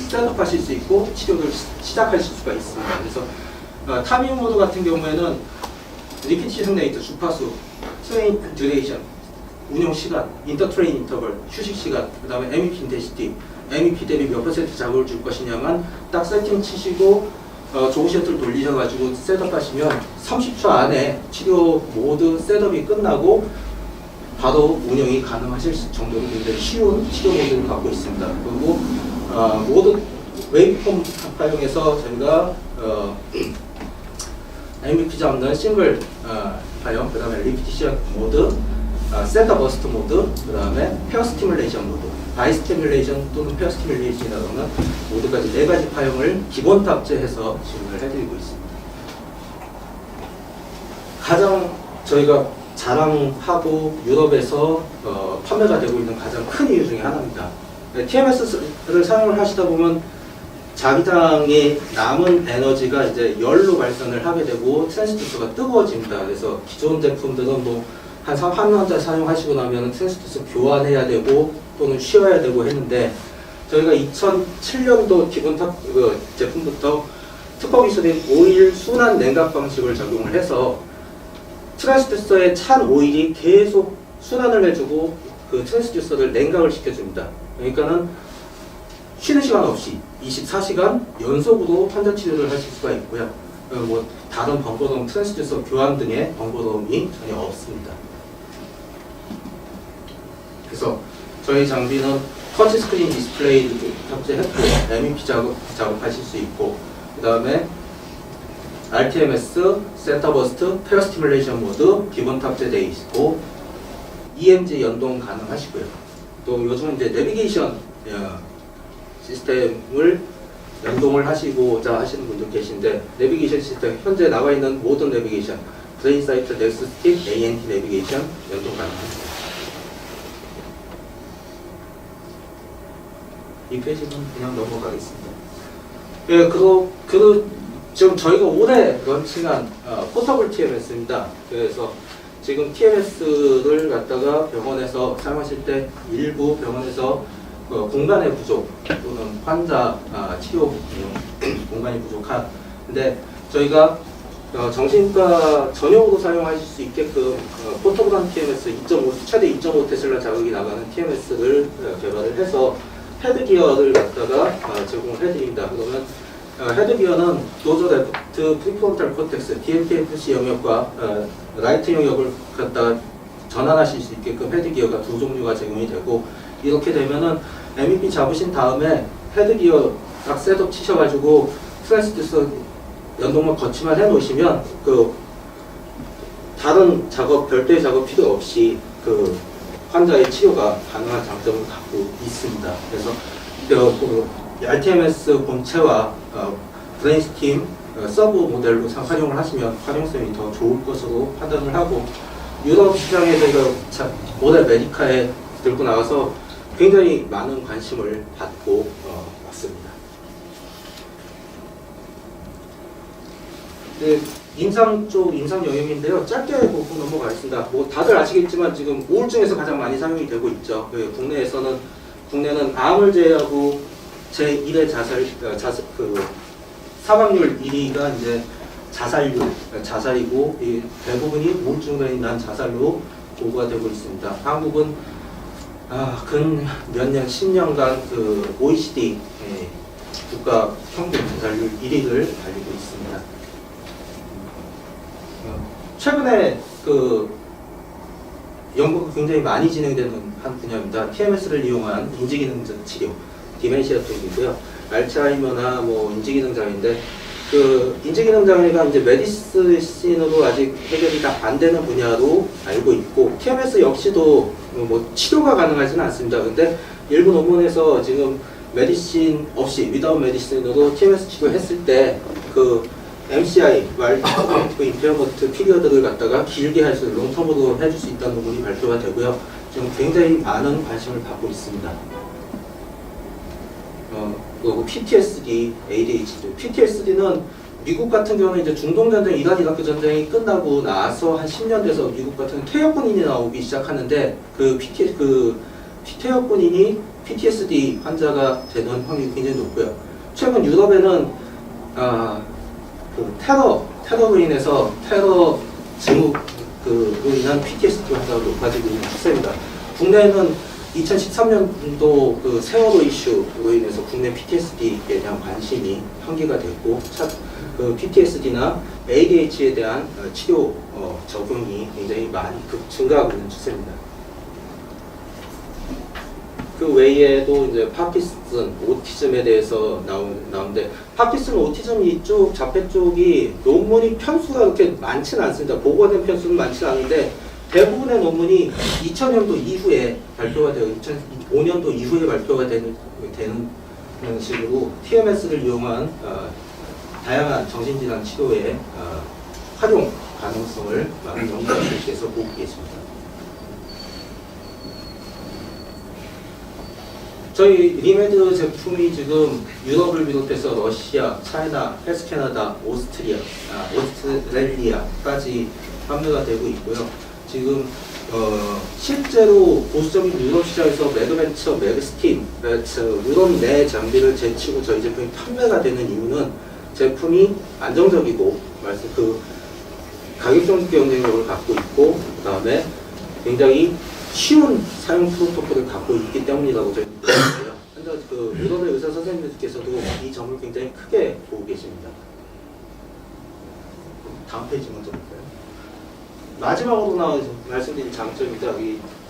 셋업하실 수 있고 치료를 시작하실 수가 있습니다. 그래서 타밍 모드 같은 경우에는 리피티션 레이트, 주파수, 트레인 듀레이션, 운용 시간, 인터트레인 인터벌, 휴식 시간, 그 다음에 MEP 인텐시티, MEP 대비 몇 퍼센트 자극을 줄 것이냐만 딱 세팅 치시고 조그 셔틀 돌리셔가지고 셋업하시면 30초 안에 치료 모드 셋업이 끝나고 바로 운영이 가능하실 정도로 굉장히 쉬운 치료 모드를 갖고 있습니다. 그리고 모두 웨이브폼 파형에서 저희가 MVP 잡는 싱글 파형, 그 다음에 리피티션 모드, 세터 버스트 모드, 그 다음에 페어 스티뮬레이션 모드, 바이 스티뮬레이션 또는 페어 스티뮬레이션이라고 하는 모드까지 4가지 파형을 기본 탑재해서 지원을 해드리고 있습니다. 가장 저희가 자랑하고 유럽에서 판매가 되고 있는 가장 큰 이유 중에 하나입니다. TMS를 사용을 하시다 보면 자기장에 남은 에너지가 이제 열로 발산을 하게 되고 트랜스듀서가 뜨거워집니다. 그래서 기존 제품들은 뭐 한 3년 사용하시고 나면 트랜스듀서 교환해야 되고 또는 쉬어야 되고 했는데 저희가 2007년도 기본 제품부터 특허 기술인 오일 순환 냉각 방식을 적용을 해서 트랜스듀서에 찬 오일이 계속 순환을 해주고 그 트랜스듀서를 냉각을 시켜줍니다. 그러니까는 쉬는 시간 없이 24시간 연속으로 환자 치료를 하실 수가 있고요. 뭐 다른 번거로움, 트랜스듀서 교환 등의 번거로움이 전혀 없습니다. 그래서 저희 장비는 터치 스크린 디스플레이도 탑재했고 MEP 작업하실 수 있고 그 다음에 RTMS, 세터 버스트, 페어 스티뮬레이션 모드 기본 탑재되어 있고 EMG 연동 가능하시고요. 또 요즘 이제 내비게이션 시스템을 연동을 하시고자 하시는 분도 계신데 내비게이션 시스템 현재 나와 있는 모든 내비게이션 브레인사이트, 넥스스틱, ANT 내비게이션 연동 가능합니다. 이 페이지는 그냥 넘어가겠습니다. 예, 지금 저희가 올해 런칭한 포터블 TMS입니다. 그래서 지금 TMS를 갖다가 병원에서 사용하실 때 일부 병원에서 공간의 부족 또는 환자 치료 공간이 부족한 근데 저희가 정신과 전용으로 사용하실 수 있게끔 포터블한 TMS 2.5 최대 2.5 테슬라 자극이 나가는 TMS를 개발을 해서 헤드기어를 갖다가 제공을 해드립니다. 그러면 헤드기어는 노즐 레프트 프리프론탈 코텍스 DMPFC 영역과 라이트 영역을 갖다가 전환하실 수 있게끔 헤드기어가 2종류가 제공이 되고 이렇게 되면은 MEP 잡으신 다음에 헤드기어 딱 셋업 치셔가지고 트랜스듀서 연동만 거치만 해놓으시면 그 다른 작업 별도의 작업 필요 없이 그 환자의 치료가 가능한 장점을 갖고 있습니다. 그래서 RTMS 본체와 브레인스팀 서브 모델로 활용을 하시면 활용성이 더 좋을 것으로 판단을 하고 유럽 시장에 저희가 올해 메디카에 들고 나가서 굉장히 많은 관심을 받고 왔습니다. 네, 임상 쪽 임상 영역인데요. 짧게 보고 넘어가겠습니다. 뭐 다들 아시겠지만 지금 우울증에서 가장 많이 사용이 되고 있죠. 국내는 암을 제외하고 제1의 사망률 1위가 이제 자살이고 이 대부분이 우울증으로 인한 자살로 보고가 되고 있습니다. 한국은 근 몇 년, 10년간 그 OECD 국가 평균 자살률 1위를 달리고 있습니다. 최근에 그 연구가 굉장히 많이 진행되는 한 분야입니다. TMS를 이용한 인지기능 치료, 디멘시아 쪽이고요. 알츠하이머나 뭐 인지기능 장애인데 그 인지기능 장애가 이제 메디신으로 아직 해결이 다 안 되는 분야로 알고 있고 TMS 역시도 뭐 치료가 가능하지는 않습니다. 근데 일부 논문에서 지금 메디신 없이 위다운 메디신으로 TMS 치료했을 때 그 MCI 말티플 임페어먼트 피리어드를 갖다가 길게 할 수, 롱텀으로 해줄 수 있다는 논문이 발표가 되고요. 지금 굉장히 많은 관심을 받고 있습니다. 그리고 PTSD, ADHD. PTSD는 미국 같은 경우는 이제 중동 전쟁, 이라크 전쟁이 끝나고 나서 한 10년 돼서 미국 같은 퇴역 군인이 나오기 시작하는데 그 퇴역 군인이 PTSD 환자가 되는 확률이 굉장히 높고요. 최근 유럽에는 그 테러로 인해서 테러 증후로 인한 PTSD 환자가 높아지고 있는 추세입니다. 국내에는 2013년도 그 세월호 이슈로 인해서 국내 PTSD에 대한 관심이 환기가 됐고, 그 PTSD나 ADHD에 대한 치료 적용이 굉장히 많이 증가하고 있는 추세입니다. 그 외에도 이제 파킨슨, 오티즘에 대해서 나오는데 파킨슨, 오티즘 이쪽 자폐 쪽이 논문이 편수가 그렇게 많지는 않습니다. 보고된 편수는 많지는 않은데 대부분의 논문이 2000년도 이후에 발표가 되고 2005년도 이후에 발표가 되는 식으로 TMS를 이용한 다양한 정신질환 치료에 활용 가능성을 많은 연구자들께서 보고 계십니다. 저희 리메드 제품이 지금 유럽을 비롯해서 러시아, 차이나, 헬스캐나다, 오스트레일리아까지 판매가 되고 있고요. 지금 실제로 보수적인 유럽 시장에서 매그벤처, 매그스팀, 유럽 내 장비를 제치고 저희 제품이 판매가 되는 이유는 제품이 안정적이고 그 가격적 경쟁력을 갖고 있고 그다음에 굉장히 쉬운 사용 프로토콜을 갖고 있기 때문이라고 저희는 보는데요. 현재 그 유럽의 의사 선생님들께서도 이 점을 굉장히 크게 보고 계십니다. 다음 페이지 먼저 볼까요? 마지막으로 말씀드린 장점입니다.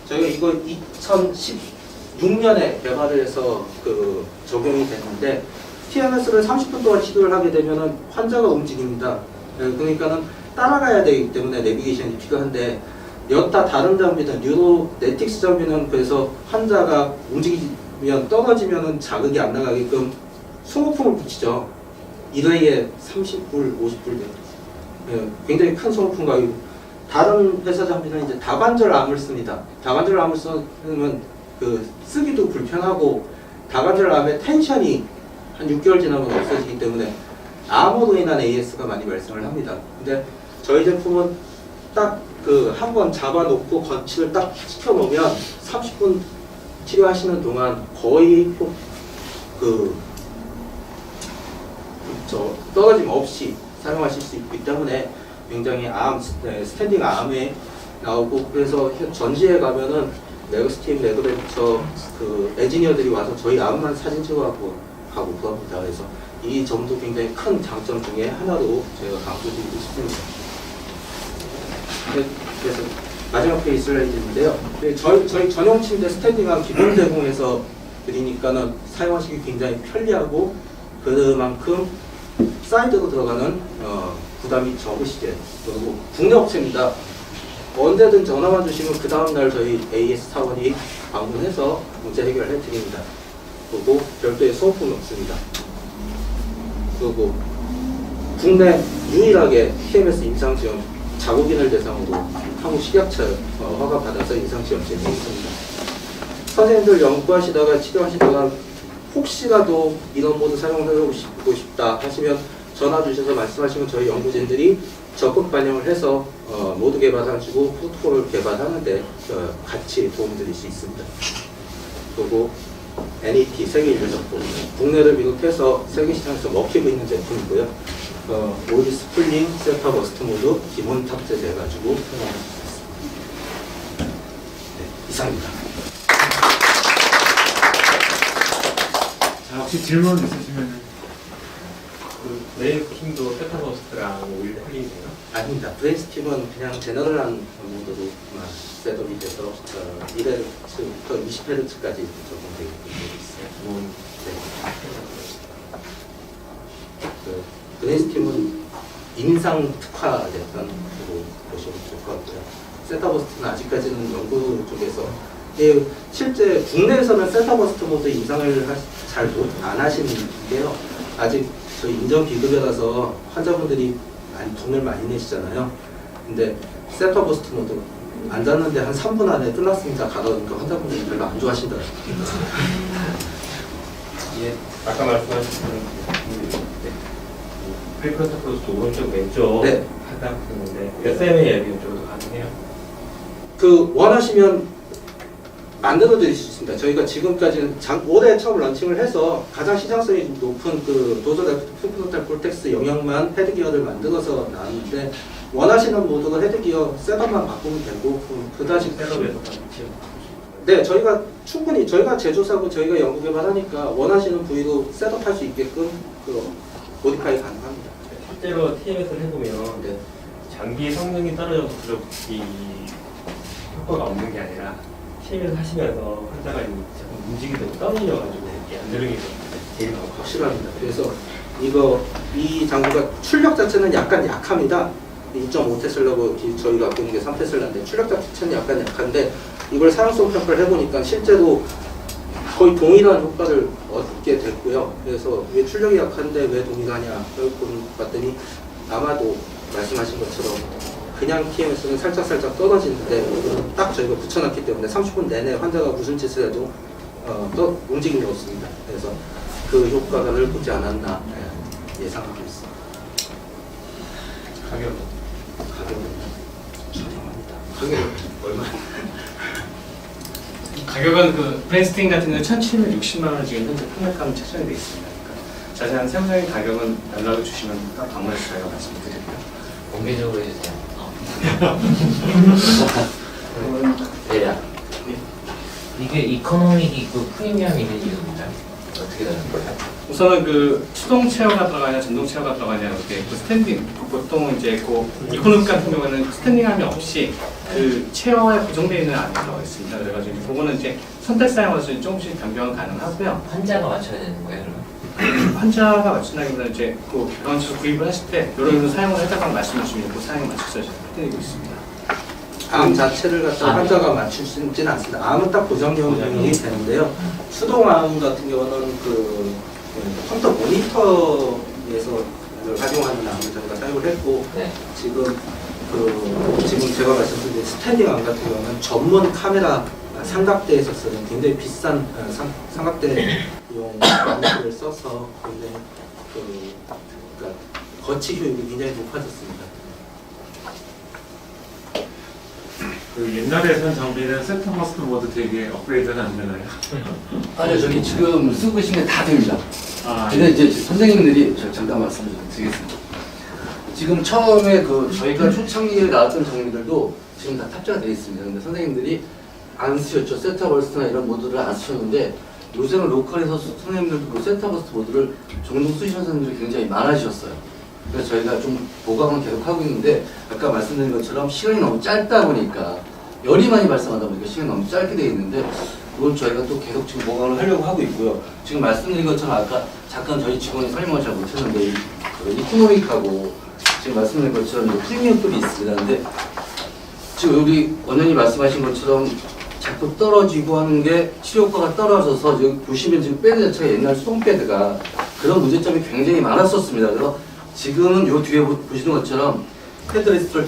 저희가 이거 2016년에 개발을 해서 그 적용이 됐는데 TMS를 30분 동안 치료를 하게 되면은 환자가 움직입니다. 그러니까는 따라가야 되기 때문에 내비게이션이 필요한데 여타 다른 장비는 뉴로네틱스 장비는 그래서 환자가 움직이면 떨어지면은 자극이 안 나가게끔 소모품을 붙이죠. 1회에 30불, 50불 굉장히 큰 소모품 가격. 다른 회사 장비는 이제 다관절암을 씁니다. 다관절암을 쓰면 그 쓰기도 불편하고 다관절암의 텐션이 한 6개월 지나면 없어지기 때문에 암으로 인한 AS가 많이 발생을 합니다. 근데 저희 제품은 딱 그 한 번 잡아놓고 거치를 딱 시켜놓으면 30분 치료하시는 동안 거의 떨어짐 없이 사용하실 수 있기 때문에 굉장히 스탠딩 암에 나오고 그래서 전시회 가면은 매그스팀, 매그벤처 그 에지니어들이 와서 저희 암만 사진 찍어갖고 가고 그럽니다. 그래서 이 점도 굉장히 큰 장점 중에 하나로 제가 강조드리고 싶습니다. 그래서 마지막 페이지 슬라이드인데요. 저희 전용 침대 스탠딩암 기본 제공해서 드리니까는 사용하시기 굉장히 편리하고 그만큼 사이드로 들어가는 부담이 적으시게. 그리고 국내 업체입니다. 언제든 전화만 주시면 그 다음날 저희 AS 사원이 방문해서 문제 해결해 드립니다. 그리고 별도의 소모품이 없습니다. 그리고 국내 유일하게 TMS 임상시험 자국인을 대상으로 한국 식약처 허가 받아서 임상시험 진행했습니다. 선생님들 연구하시다가 치료하시다가 혹시라도 이런 모드 사용하고 싶다 하시면 전화 주셔서 말씀하시면 저희 연구진들이 적극 반영을 해서 모드 개발하시고 프로토콜을 개발하는데 같이 도움드릴 수 있습니다. 그리고 NET 세계 인류 정보 국내를 비롯해서 세계 시장에서 먹히고 있는 제품이고요. 오일 스플링, 세터 버스트 모드 기본 탑재돼가지고 사용할 수 있습니다. 네, 이상입니다. 자, 혹시 질문 있으시면 그 브레이킹도 세타버스트랑 오일 쿨링이에요? 아닙니다. 브레인스팀은 그냥 제너럴한 모드로만 셋업이 돼서 1Hz부터 20Hz까지 적용되어 있어요. 네. 그 브레인스팀은 인상 특화됐던 거 보시면 좋을 것 같고요. 세타버스트는 아직까지는 연구 쪽에서 실제 국내에서는 세타버스트 모드 인상을 잘 안 하시는 게요. 아직 저희 인정 비급여라서 환자분들이 돈을 많이 내시잖아요. 근데 세터버스트 모드 앉았는데 한 3분 안에 끝났습니다. 가다보니까 환자분들이 별로 안 좋아하시더라고요. 예, 아까 말씀하신 프리프로토콜로스 오른쪽 왼쪽 네. 하다 했는데 SMA 앱이 이쪽으로 가능해요? 그 원하시면 만들어 드릴 수 있습니다. 저희가 지금까지는 올해 처음 런칭을 해서 가장 시장성이 높은 그 도저 레프트 프론탈 콜텍스 영역만 헤드기어를 만들어서 나왔는데 원하시는 모드로 헤드기어 셋업만 바꾸면 되고 그다지 셋업에서 네, 저희가 충분히 저희가 제조사고 저희가 연구 개발하니까 원하시는 부위로 셋업할 수 있게끔 그 모디파이 가능합니다. 실제로 TMS를 해보면 네. 장기 성능이 떨어져서 그렇게 효과가 없는 게 아니라 TMS 하시면서 환자가 자꾸 움직이고 떠밀려가지고 이렇게 안 들리게 제일 확실합니다. 그래서 이 장구가 출력 자체는 약간 약합니다. 2.5테슬라고 저희가 갖고 있는 게 3테슬라인데 출력 자체는 약간 약한데 이걸 사용성 평가를 해보니까 실제로 거의 동일한 효과를 얻게 됐고요. 그래서 왜 출력이 약한데 왜 동일하냐 봤더니 아마도 말씀하신 것처럼 그냥 TMS는 살짝 떨어지는데 딱 저희가 붙여놨기 때문에 30분 내내 환자가 무슨 짓을 해도 움직임이 없습니다. 그래서 그 효과를 보지 않았나 예상하고 있습니다. 가격은 저렴합니다. 가격은 얼마나? 가격은 그 브레인스팅 같은 경우는 1,760만 원 지금 현재 판매가는 책정이 되어 있습니다. 그러니까 자세한 세부적인 가격은 연락을 주시면 방문해서 저희가 말씀드릴게요. 공개적으로 해주세요. 대략. 이게 이코노믹이 있고 프리미엄이 있는 이유입니다. 어떻게 되는 거예요? 우선은 그 수동 체어가 들어가냐 전동 체어가 들어가냐 이렇게 그 스탠딩 보통 이제 그 이코노믹 같은 경우는 스탠딩함이 없이 그 체어에 고정되어 있는 안에 들어가 있습니다. 그래가지고 그거는 이제 선택 사용해서 조금씩 변경은 가능하고요. 환자가 맞춰야 되는 거예요, 그러면? 환자가 맞춘다기보다는 이제 그 병원에서 구입을 하실 때 이런 사용을 해달라고 말씀해 주시면 그 사용에 맞춰서 해드리고 있습니다. 암 자체를 갖다 환자가 맞출 수 있지는 않습니다. 암은 딱 고정형이 되는데요. 수동암 같은 경우는 그 컴퓨터 모니터에서 활용하는 암을 저희가 사용을 했고 네. 지금 제가 말씀드린 스탠딩암 같은 경우는 전문 카메라 삼각대에서 쓰는 굉장히 비싼 삼각대용 마우스를 써서 굉장히 그러니까 거치 효율이 굉장히 높아졌습니다. 그 옛날에 선 장비는 세터버스트 모드 되게 업그레이드는 안 되나요? 아니요, 저기 지금 쓰고 계신 게 다 됩니다. 아, 근데 이제 선생님들이 잠깐 말씀 좀 드리겠습니다. 지금 처음에 저희가 초창기에 나왔던 장비들도 지금 다 탑재가 되어 있습니다. 근데 선생님들이 안 쓰셨죠. 세타버스트나 이런 모드를 안 쓰셨는데 요새는 로컬에서 선생님들도 그 세타버스트 모드를 종종 쓰시는 선생님들이 굉장히 많아지셨어요. 그래서 저희가 좀 보강을 계속 하고 있는데 아까 말씀드린 것처럼 시간이 너무 짧다 보니까 열이 많이 발생하다 보니까 시간이 너무 짧게 되어 있는데 그건 저희가 또 계속 지금 보강을 하려고 하고 있고요. 지금 말씀드린 것처럼 아까 잠깐 저희 직원이 설명을 잘 못했는데 이코노믹하고 지금 말씀드린 것처럼 이제 프리미엄급이 있습니다. 근데 지금 우리 원장님 말씀하신 것처럼 자꾸 떨어지고 하는 게 치료 효과가 떨어져서 지금 보시면 지금 패드 자체가 옛날 수동 패드가 그런 문제점이 굉장히 많았었습니다. 그래서 지금은 요 뒤에 보시는 것처럼 헤드레스트를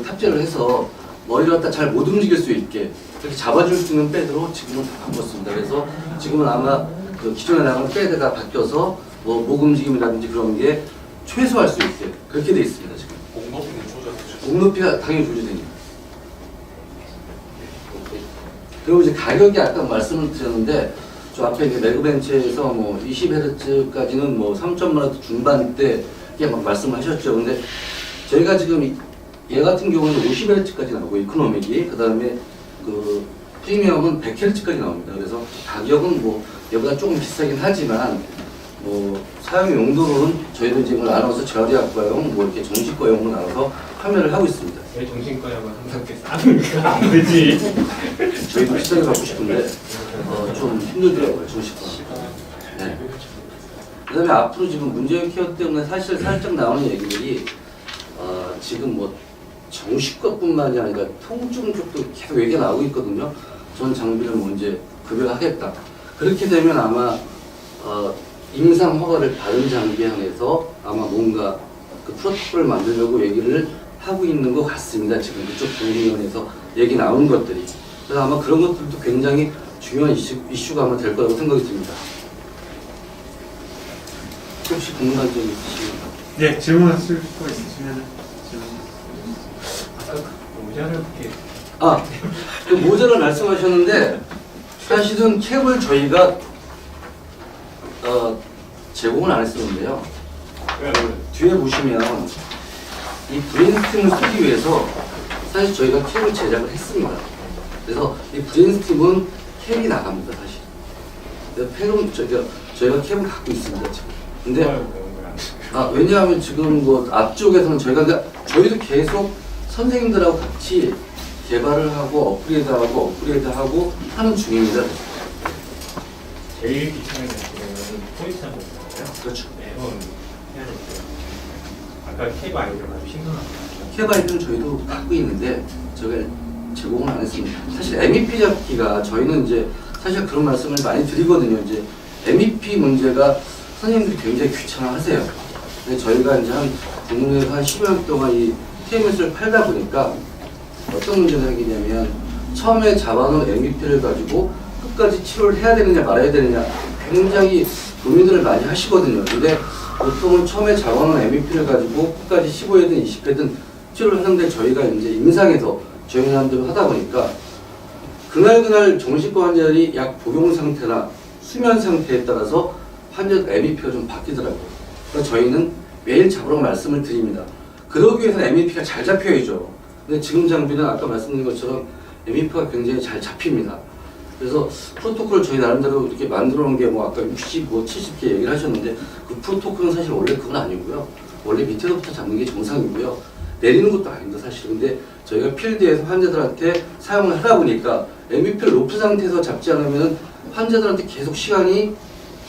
탑재를 해서 머리를 갖다 잘 못 움직일 수 있게 이렇게 잡아줄 수 있는 패드로 지금은 다 바꿨습니다. 그래서 지금은 아마 그 기존에 나가는 패드가 바뀌어서 뭐 목 움직임이라든지 그런 게 최소화할 수 있게 그렇게 돼 있습니다. 지금. 공급이 목높이가 당연히 조절됩니다. 그리고 이제 가격이 아까 말씀을 드렸는데 저 앞에 이제 매그벤치에서 뭐 20Hz까지는 뭐 3천만 원 중반대 이렇게 막 말씀하셨죠. 근데 저희가 지금 얘 같은 경우는 50Hz까지 나오고 이코노믹이 그다음에 그 프리미엄은 100Hz까지 나옵니다. 그래서 가격은 뭐 얘보다 조금 비싸긴 하지만 뭐 사용 용도로는 저희도 이제 이걸 나눠서 저리압과용 뭐 이렇게 정식과용으로 나눠서 판매를 하고 있습니다. 왜 정신과약은 항상 이렇게 싸니까 안 되지. 저희도 비싸게 갖고 싶은데 좀 힘들더라고요, 정식과. 네. 그다음에 앞으로 지금 문제의 케어 때문에 사실 살짝 나오는 얘기들이 지금 뭐 정식과뿐만이 아니라 통증 쪽도 계속 얘기가 나오고 있거든요. 전 장비를 뭐 이제 급여하겠다. 그렇게 되면 아마 임상 허가를 받은 장비에 한해서 아마 뭔가 그 프로토콜을 만들려고 얘기를 하고 있는 것 같습니다. 지금 그쪽 분위기원에서 얘기 나온 것들이. 그래서 아마 그런 것들도 굉장히 중요한 이슈가 아마 될 거라고 생각이 듭니다. 혹시 궁금한 점 있으신가요? 네, 질문하실 거 있으시면 질문. 아까 그 모자를 이렇게 그 모자를 말씀하셨는데 사실은 캡을 저희가 제공을 안 했었는데요. 뒤에 보시면 이 브레인스팀을 쓰기 위해서 사실 저희가 캡을 제작을 했습니다. 그래서 이 브레인스팀은 캡이 나갑니다, 사실. 그래서 저희가 캡을 갖고 있습니다, 지금. 근데 왜냐하면 지금 뭐 앞쪽에서는 저희도 계속 선생님들하고 같이 개발을 하고 업그레이드하고 하는 중입니다. 제일 귀찮은 경우는 포인트한 거잖아요. 그렇죠. 매번 해야 되니까. 아까 케이블 아이디어가 아주 신선합니다. 캡 아이디는 저희도 갖고 있는데 저희가 제공을 안 했습니다. 사실 MEP 잡기가 저희는 이제 사실 그런 말씀을 많이 드리거든요. 이제 MEP 문제가 선생님들이 굉장히 귀찮아하세요. 근데 저희가 이제 국내에서 한 10여 년 동안 이 TMS를 팔다 보니까 어떤 문제가 생기냐면 처음에 잡아놓은 MVP를 가지고 끝까지 치료를 해야 되느냐 말아야 되느냐 굉장히 고민들을 많이 하시거든요. 근데 보통은 처음에 잡아놓은 MVP를 가지고 끝까지 15회든 20회든 치료를 하는데 저희가 이제 임상에서 저희 사람대로 하다 보니까 그날 정신과 환자들이 약 복용 상태나 수면 상태에 따라서 환자 MVP가 좀 바뀌더라고요. 그래서 저희는 매일 잡으라고 말씀을 드립니다. 그러기 위해서는 MVP가 잘 잡혀야죠. 근데 지금 장비는 아까 말씀드린 것처럼 MEP가 굉장히 잘 잡힙니다. 그래서 프로토콜을 저희 나름대로 이렇게 만들어 놓은 게 뭐 아까 60, 뭐 70개 얘기를 하셨는데 그 프로토콜은 사실 원래 그건 아니고요. 원래 밑에서부터 잡는 게 정상이고요. 내리는 것도 아닙니다, 사실. 근데 저희가 필드에서 환자들한테 사용을 하다 보니까 MEP를 높은 상태에서 잡지 않으면 환자들한테 계속 시간이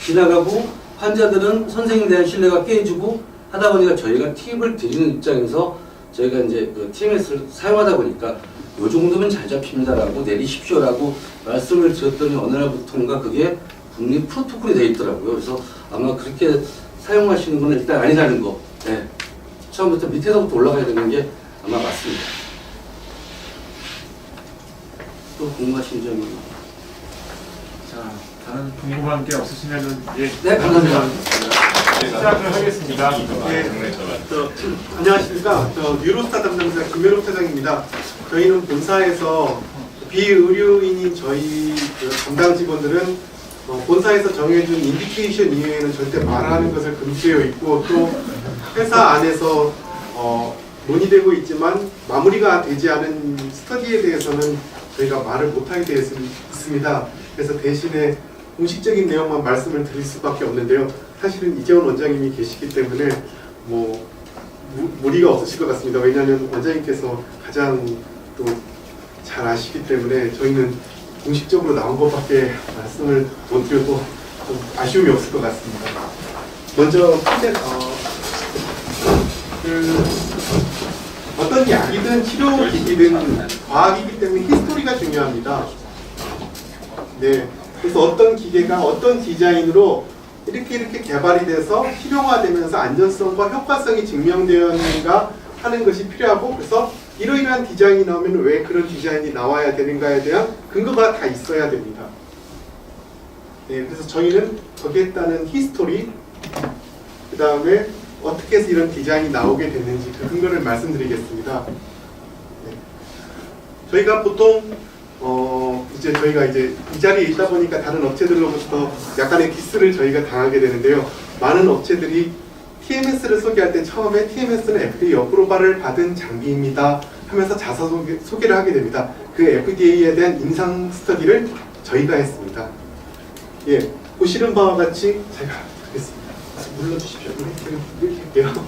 지나가고 환자들은 선생님에 대한 신뢰가 깨지고 하다 보니까 저희가 팁을 드리는 입장에서 저희가 이제 그 TMS를 사용하다 보니까 요 정도면 잘 잡힙니다라고 내리십시오라고 말씀을 드렸더니 어느 날부터인가 그게 국립 프로토콜이 되어 있더라고요. 그래서 아마 그렇게 사용하시는 건 일단 아니라는 거. 네. 처음부터 밑에서부터 올라가야 되는 게 아마 맞습니다. 또 궁금하신 점이? 자, 다른 궁금한 게 없으시면은 네, 감사합니다. 시작을 하겠습니다. 안녕하십니까. 뉴로스타 담당자 김현욱 사장입니다. 저희는 본사에서 비의료인인 저희 담당 직원들은 본사에서 정해준 인디케이션 이외에는 절대 말하는 것을 금지되어 있고 또 회사 안에서 논의되고 있지만 마무리가 되지 않은 스터디에 대해서는 저희가 말을 못하게 되어 있습니다. 그래서 대신에 공식적인 내용만 말씀을 드릴 수밖에 없는데요. 사실은 이재원 원장님이 계시기 때문에 뭐 무리가 없으실 것 같습니다. 왜냐하면 원장님께서 가장 또 잘 아시기 때문에 저희는 공식적으로 나온 것밖에 말씀을 못 드려도 좀 아쉬움이 없을 것 같습니다. 먼저 어떤 약이든 치료기기든 과학이기 때문에 히스토리가 중요합니다. 네, 그래서 어떤 기계가 어떤 디자인으로 이렇게 개발이 돼서 실용화되면서 안전성과 효과성이 증명되었는가 하는 것이 필요하고 그래서 이러이러한 디자인이 나오면 왜 그런 디자인이 나와야 되는가에 대한 근거가 다 있어야 됩니다. 네, 그래서 저희는 거기에 따른 히스토리 그 다음에 어떻게 해서 이런 디자인이 나오게 됐는지 그 근거를 말씀드리겠습니다. 저희가 보통 이제 저희가 이제 이 자리에 있다 보니까 다른 업체들로부터 약간의 디스를 저희가 당하게 되는데요. 많은 업체들이 TMS를 소개할 때 처음에 TMS는 FDA 어프로발을 받은 장비입니다 하면서 자사 소개를 하게 됩니다. 그 FDA에 대한 임상 스터디를 저희가 했습니다. 예, 보시는 바와 같이 제가 하겠습니다. 눌러주십시오. 이렇게 할게요.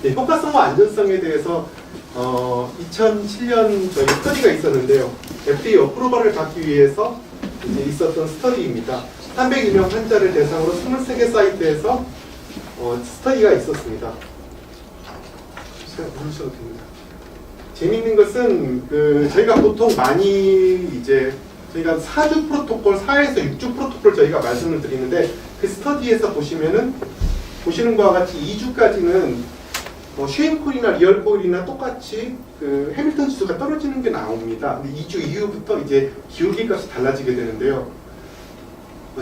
예, 효과성과 안전성에 대해서 2007년 저희 스터디가 있었는데요. FDA 어프로발을 받기 위해서 이제 있었던 스터디입니다. 302명 환자를 대상으로 23개 사이트에서 스터디가 있었습니다. 제가 누르셔도 됩니다. 재미있는 것은 저희가 보통 많이 이제 저희가 4주 프로토콜, 4에서 6주 프로토콜 저희가 말씀을 드리는데 그 스터디에서 보시면은 보시는 바와 같이 2주까지는 쉐임코일이나 리얼코일이나 똑같이 그 해밀턴 지수가 떨어지는 게 나옵니다. 근데 2주 이후부터 이제 기울기 값이 달라지게 되는데요.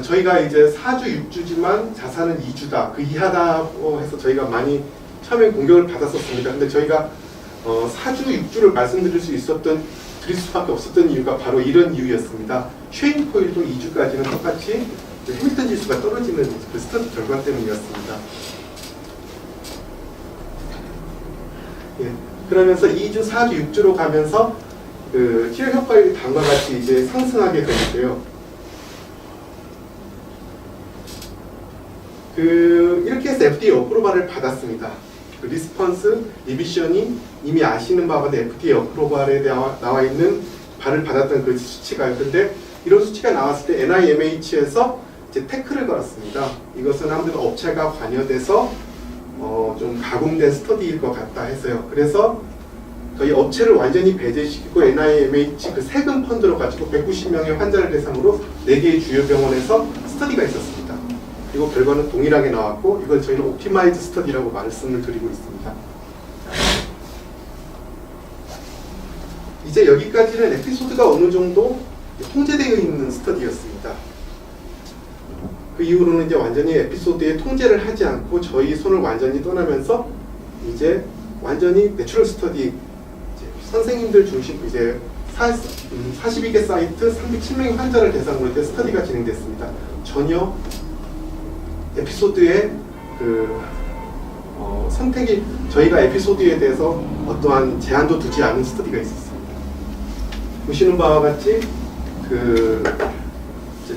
저희가 이제 4주, 6주지만 자산은 2주다, 그 이하다고 해서 저희가 많이 처음에 공격을 받았었습니다. 근데 저희가 4주, 6주를 말씀드릴 수밖에 없었던 이유가 바로 이런 이유였습니다. 쉐임코일도 2주까지는 똑같이 해밀턴 지수가 떨어지는 그 스터디 결과 때문이었습니다. 예, 그러면서 2주, 4주, 6주로 가면서 그 치료 효과율이 다음과 같이 이제 상승하게 되는데요. 이렇게 해서 FDA 어프로발을 받았습니다. 그 리스폰스, 리비션이 이미 아시는 바와 같이 FDA 어프로발에 나와 있는 발을 받았던 그 수치가요. 근데 이런 수치가 나왔을 때 NIMH에서 이제 태클을 걸었습니다. 이것은 아무래도 업체가 관여돼서 좀 가공된 스터디일 것 같다 해서요. 그래서 저희 업체를 완전히 배제시키고 NIMH 그 세금 펀드로 가지고 190명의 환자를 대상으로 4개의 주요 병원에서 스터디가 있었습니다. 그리고 결과는 동일하게 나왔고 이걸 저희는 옵티마이즈 스터디라고 말씀을 드리고 있습니다. 이제 여기까지는 에피소드가 어느 정도 통제되어 있는 스터디였습니다. 그 이후로는 이제 완전히 에피소드에 통제를 하지 않고 저희 손을 완전히 떠나면서 이제 완전히 내추럴 스터디, 이제 선생님들 중심 이제 42개 사이트 307명의 환자를 대상으로 이제 스터디가 진행됐습니다. 전혀 에피소드의 선택이 저희가 에피소드에 대해서 어떠한 제한도 두지 않은 스터디가 있었습니다. 보시는 바와 같이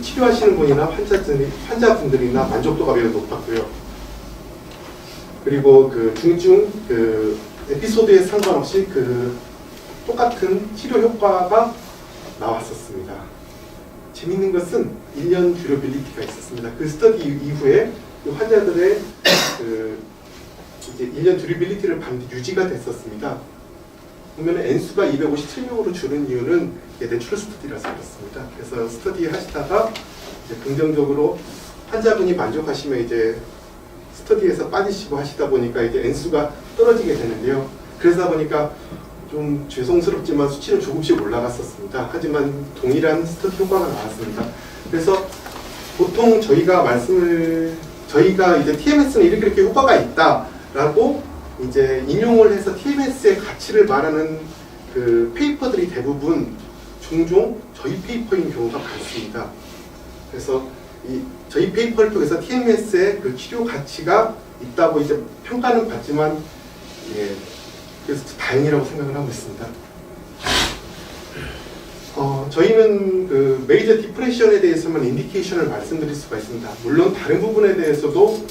치료하시는 분이나 환자분들이나 만족도가 매우 높았고요. 그리고 중증 에피소드에 상관없이 똑같은 치료 효과가 나왔었습니다. 재밌는 것은 1년 듀러빌리티가 있었습니다. 그 스터디 이후에 그 환자들의 이제 1년 듀러빌리티를 유지가 됐었습니다. 보면 N수가 257명으로 줄은 이유는 내추럴 스터디라서 그렇습니다. 그래서 스터디 하시다가 이제 긍정적으로 환자분이 만족하시면 이제 스터디에서 빠지시고 하시다 보니까 이제 N수가 떨어지게 되는데요. 그러다 보니까 좀 죄송스럽지만 수치는 조금씩 올라갔었습니다. 하지만 동일한 스터디 효과가 나왔습니다. 그래서 보통 저희가 이제 TMS는 이렇게 효과가 있다라고 이제 인용을 해서 TMS의 가치를 말하는 그 페이퍼들이 대부분 종종 저희 페이퍼인 경우가 많습니다. 그래서 저희 페이퍼를 통해서 TMS의 그 치료 가치가 있다고 이제 평가는 받지만 그래서 다행이라고 생각을 하고 있습니다. 저희는 그 메이저 디프레션에 대해서만 인디케이션을 말씀드릴 수가 있습니다. 물론 다른 부분에 대해서도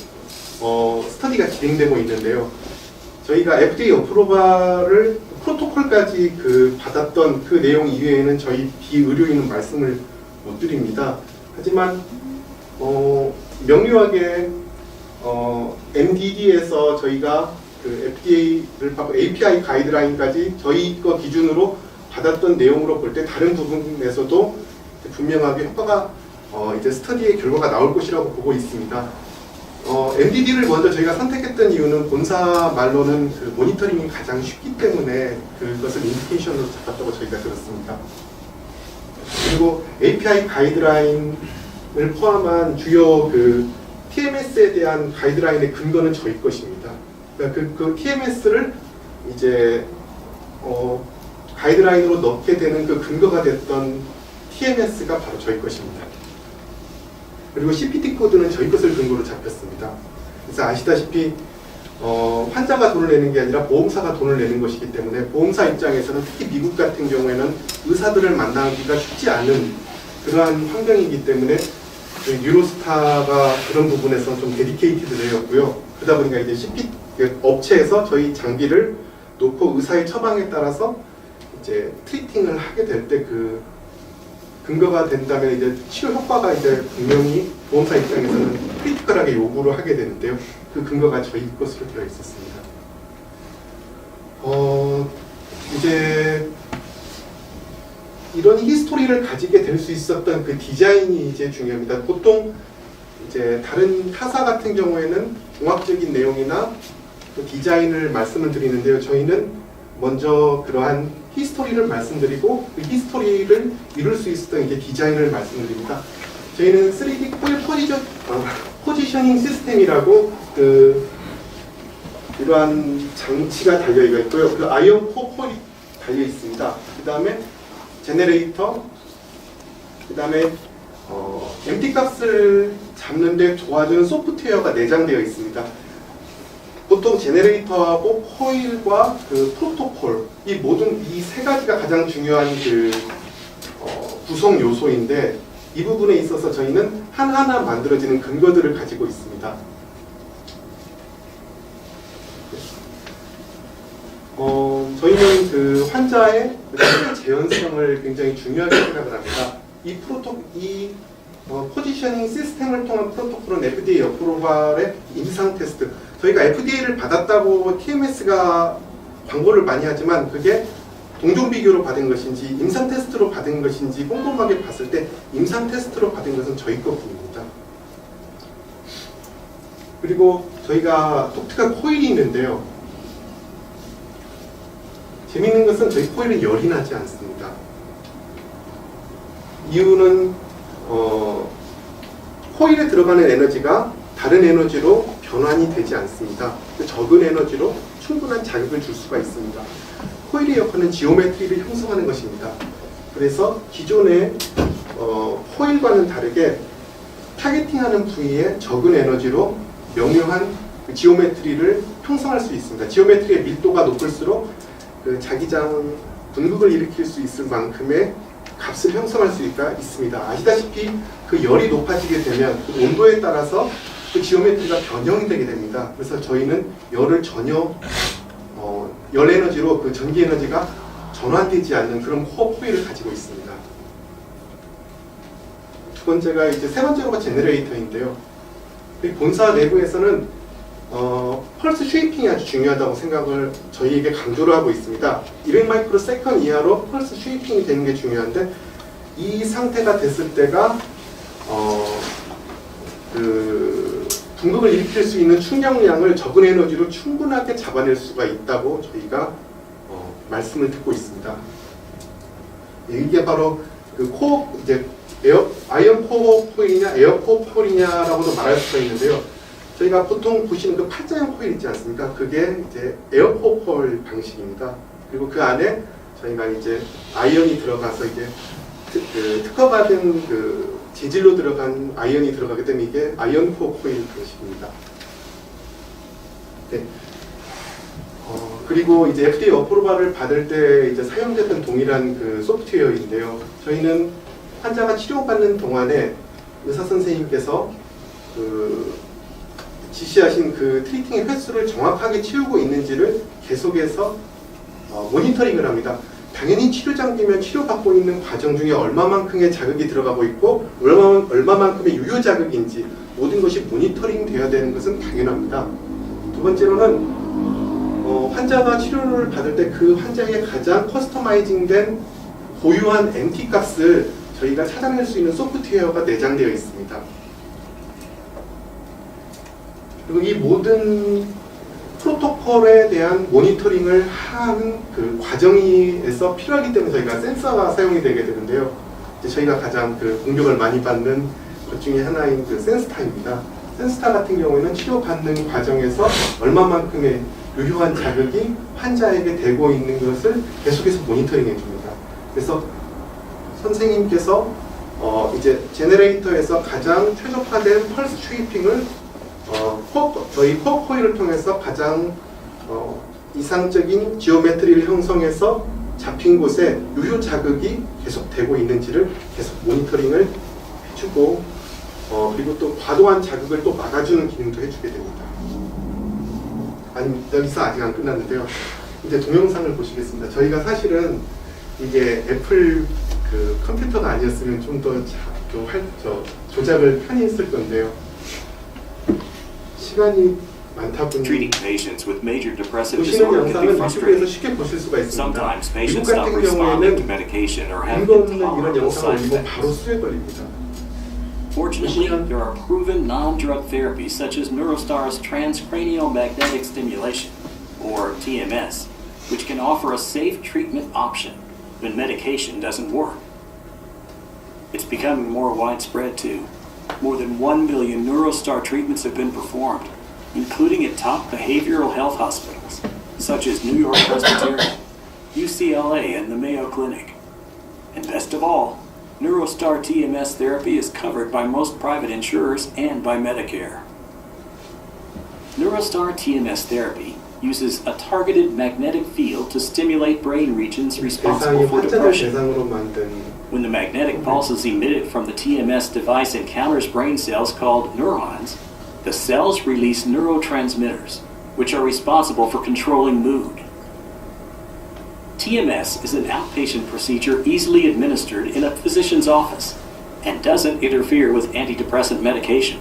스터디가 진행되고 있는데요. 저희가 FDA 어프로발을 프로토콜까지 받았던 그 내용 이외에는 저희 비의료인은 말씀을 못 드립니다. 하지만 명료하게 MDD에서 저희가 FDA를 받고 API 가이드라인까지 저희 거 기준으로 받았던 내용으로 볼 때 다른 부분에서도 분명하게 효과가 이제 스터디의 결과가 나올 것이라고 보고 있습니다. MDD를 먼저 저희가 선택했던 이유는 본사 말로는 모니터링이 가장 쉽기 때문에 그것을 인디케이션으로 잡았다고 저희가 들었습니다. 그리고 API 가이드라인을 포함한 주요 TMS에 대한 가이드라인의 근거는 저희 것입니다. 그러니까 그 TMS를 이제 가이드라인으로 넣게 되는 그 근거가 됐던 TMS가 바로 저희 것입니다. 그리고 CPT 코드는 저희 것을 근거로 잡혔습니다. 그래서 아시다시피 환자가 돈을 내는 게 아니라 보험사가 돈을 내는 것이기 때문에 보험사 입장에서는 특히 미국 같은 경우에는 의사들을 만나기가 쉽지 않은 그러한 환경이기 때문에 저희 뉴로스타가 그런 부분에서 좀 데디케이티드되었고요. 그러다 보니까 이제 CPT 업체에서 저희 장비를 놓고 의사의 처방에 따라서 이제 트리팅을 하게 될 때 그 근거가 된다면 이제 치료 효과가 이제 분명히 보험사 입장에서는 크리티컬하게 요구를 하게 되는데요. 그 근거가 저희 것으로 되어 있었습니다. 이제 이런 히스토리를 가지게 될 수 있었던 그 디자인이 이제 중요합니다. 보통 이제 다른 타사 같은 경우에는 공학적인 내용이나 그 디자인을 말씀을 드리는데요. 저희는 먼저 그러한 히스토리를 말씀드리고 그 히스토리를 이룰 수 있었던 이제 디자인을 말씀드립니다. 저희는 3D 코일 포지셔닝 시스템이라고 그 이러한 장치가 달려 있고요. 그 아이언 코일이 달려 있습니다. 그 다음에 제네레이터, 그 다음에 MT 값을 잡는데 도와주는 소프트웨어가 내장되어 있습니다. 보통 제네레이터하고 코일과 그 프로토콜 이 모든 이 세 가지가 가장 중요한 그 구성 요소인데 이 부분에 있어서 저희는 하나하나 만들어지는 근거들을 가지고 있습니다. 저희는 그 환자의 재현성을 굉장히 중요하게 생각을 합니다. 이 포지셔닝 시스템을 통한 프로토콜은 FDA 어프로발의 임상 테스트. 저희가 FDA를 받았다고 TMS가 광고를 많이 하지만 그게 동종 비교로 받은 것인지 임상 테스트로 받은 것인지 꼼꼼하게 봤을 때 임상 테스트로 받은 것은 저희 것뿐입니다. 그리고 저희가 독특한 코일이 있는데요. 재미있는 것은 저희 코일은 열이 나지 않습니다. 이유는 코일에 들어가는 에너지가 다른 에너지로 변환이 되지 않습니다. 적은 에너지로 충분한 자극을 줄 수가 있습니다. 코일의 역할은 지오메트리를 형성하는 것입니다. 그래서 기존의 코일과는 다르게 타겟팅하는 부위에 적은 에너지로 명료한 그 지오메트리를 형성할 수 있습니다. 지오메트리의 밀도가 높을수록 그 자기장 분극을 일으킬 수 있을 만큼의 값을 형성할 수가 있습니다. 아시다시피 그 열이 높아지게 되면 그 온도에 따라서 그 지오메트리가 변형이 되게 됩니다. 그래서 저희는 열을 전혀 열 에너지로 그 전기 에너지가 전환되지 않는 그런 코어 코일을 가지고 있습니다. 두 번째가 이제 세 번째로가 제너레이터인데요. 본사 내부에서는 펄스 쉐이핑이 아주 중요하다고 생각을 저희에게 강조를 하고 있습니다. 200 마이크로 세컨 이하로 펄스 쉐이핑이 되는 게 중요한데 이 상태가 됐을 때가 그 분극을 일으킬 수 있는 충격량을 적은 에너지로 충분하게 잡아낼 수가 있다고 저희가 말씀을 듣고 있습니다. 이게 바로 그 코어 이제 아이언 코어 코일이냐 에어 코어 코일이냐라고도 말할 수가 있는데요. 저희가 보통 보시는 그 팔자형 코일 있지 않습니까? 그게 이제 에어 코어 코일 방식입니다. 그리고 그 안에 저희가 이제 아이언이 들어가서 이제 특허받은 그 재질로 들어간 아이언이 들어가기 때문에 이게 아이언 코어 코일 방식입니다. 네. 그리고 이제 FDA 어프로발을 받을 때 이제 사용됐던 동일한 그 소프트웨어인데요. 저희는 환자가 치료받는 동안에 의사 선생님께서 그 지시하신 그 트리팅의 횟수를 정확하게 채우고 있는지를 계속해서 모니터링을 합니다. 당연히 치료 장비면 치료받고 있는 과정 중에 얼마만큼의 자극이 들어가고 있고 얼마만큼의 유효 자극인지 모든 것이 모니터링 되어야 되는 것은 당연합니다. 두 번째로는 환자가 치료를 받을 때 그 환자에게 가장 커스터마이징된 고유한 MT 값을 저희가 찾아낼 수 있는 소프트웨어가 내장되어 있습니다. 그리고 이 모든 프로토콜에 대한 모니터링을 하는 그 과정에서 필요하기 때문에 저희가 센서가 사용이 되게 되는데요. 이제 저희가 가장 그 공격을 많이 받는 것 중에 하나인 그 센스타입니다. 센스타 같은 경우에는 치료받는 과정에서 얼마만큼의 유효한 자극이 환자에게 되고 있는 것을 계속해서 모니터링해 줍니다. 그래서 선생님께서 이제 제너레이터에서 가장 최적화된 펄스 트리핑을 저희 코어 코일을 통해서 가장 이상적인 지오메트리를 형성해서 잡힌 곳에 유효 자극이 계속 되고 있는지를 계속 모니터링을 해주고 그리고 또 과도한 자극을 또 막아주는 기능도 해주게 됩니다. 아니 여기서 아직 안 끝났는데요. 이제 동영상을 보시겠습니다. 저희가 사실은 이게 애플 그 컴퓨터가 아니었으면 좀 더 조작을 편히 했을 건데요. 시간이 많다 보니 Treating patients with major depressive 보시는 disorder can be 영상은 유튜브에서 frustrating. 쉽게 보실 수가 있습니다. Sometimes 미국 patients stop 같은 responding to 경우에는 medication or have 근거 없는 이런 intolerable 영상을 side 올리면 effects. 바로 수혜 걸립니다. Fortunately, there are proven non-drug therapies such as Neurostar's transcranial magnetic stimulation, or TMS, which can offer a safe treatment option when medication doesn't work. It's becoming more widespread too. More than 1 million Neurostar treatments have been performed, including at top behavioral health hospitals, such as New York Presbyterian, UCLA, and the Mayo Clinic. And best of all, Neurostar TMS therapy is covered by most private insurers and by Medicare. Neurostar TMS therapy uses a targeted magnetic field to stimulate brain regions responsible 대상이 for 환자를 depression. 대상으로 만든 When the magnetic pulses emitted from the TMS device encounters brain cells called neurons, the cells release neurotransmitters, which are responsible for controlling mood. TMS is an outpatient procedure easily administered in a physician's office and doesn't interfere with antidepressant medication.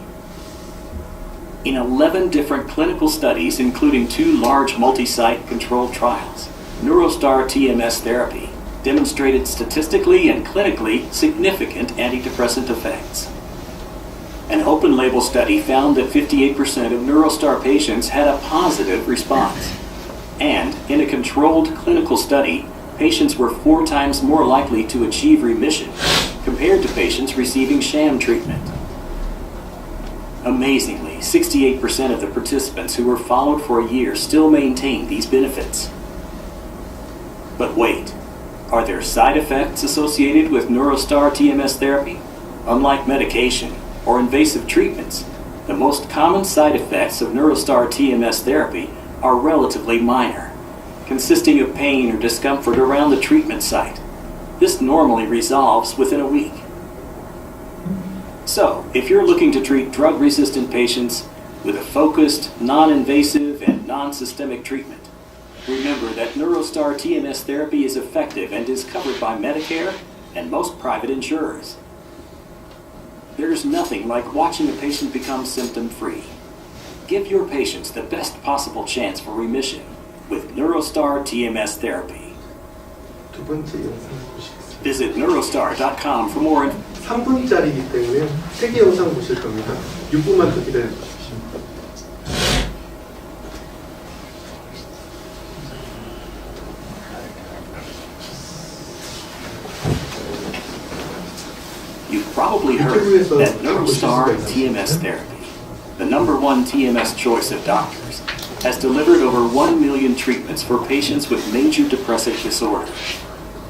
In 11 different clinical studies, including 2 large multi-site controlled trials, Neurostar TMS therapy demonstrated statistically and clinically significant antidepressant effects. An open-label study found that 58% of Neurostar patients had a positive response. And in a controlled clinical study, patients were 4 times more likely to achieve remission compared to patients receiving sham treatment. Amazingly, 68% of the participants who were followed for a year still maintained these benefits. But wait, are there side effects associated with Neurostar TMS therapy? Unlike medication or invasive treatments, the most common side effects of Neurostar TMS therapy are relatively minor, consisting of pain or discomfort around the treatment site. This normally resolves within a week. So, if you're looking to treat drug-resistant patients with a focused, non-invasive, and non-systemic treatment, remember that Neurostar TMS therapy is effective and is covered by Medicare and most private insurers. There's nothing like watching a patient become symptom-free. Give your patients the best possible chance for remission with Neurostar TMS therapy. 두 번째 영상 보시겠습니다. Visit neurostar.com for more information. 3분짜리이기 때문에 3개 영상 보실 겁니다. 6분만 더 기다려 주십시오. You've probably heard that Neurostar TMS therapy, the #1 TMS choice of doctors, has delivered over 1 million treatments for patients with major depressive disorder.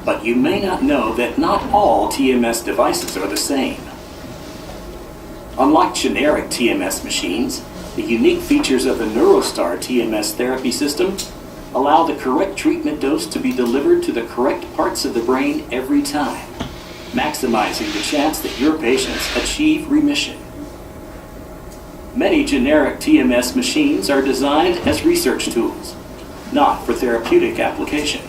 But you may not know that not all TMS devices are the same. Unlike generic TMS machines, the unique features of the Neurostar TMS therapy system allow the correct treatment dose to be delivered to the correct parts of the brain every time, maximizing the chance that your patients achieve remission. Many generic TMS machines are designed as research tools, not for therapeutic application,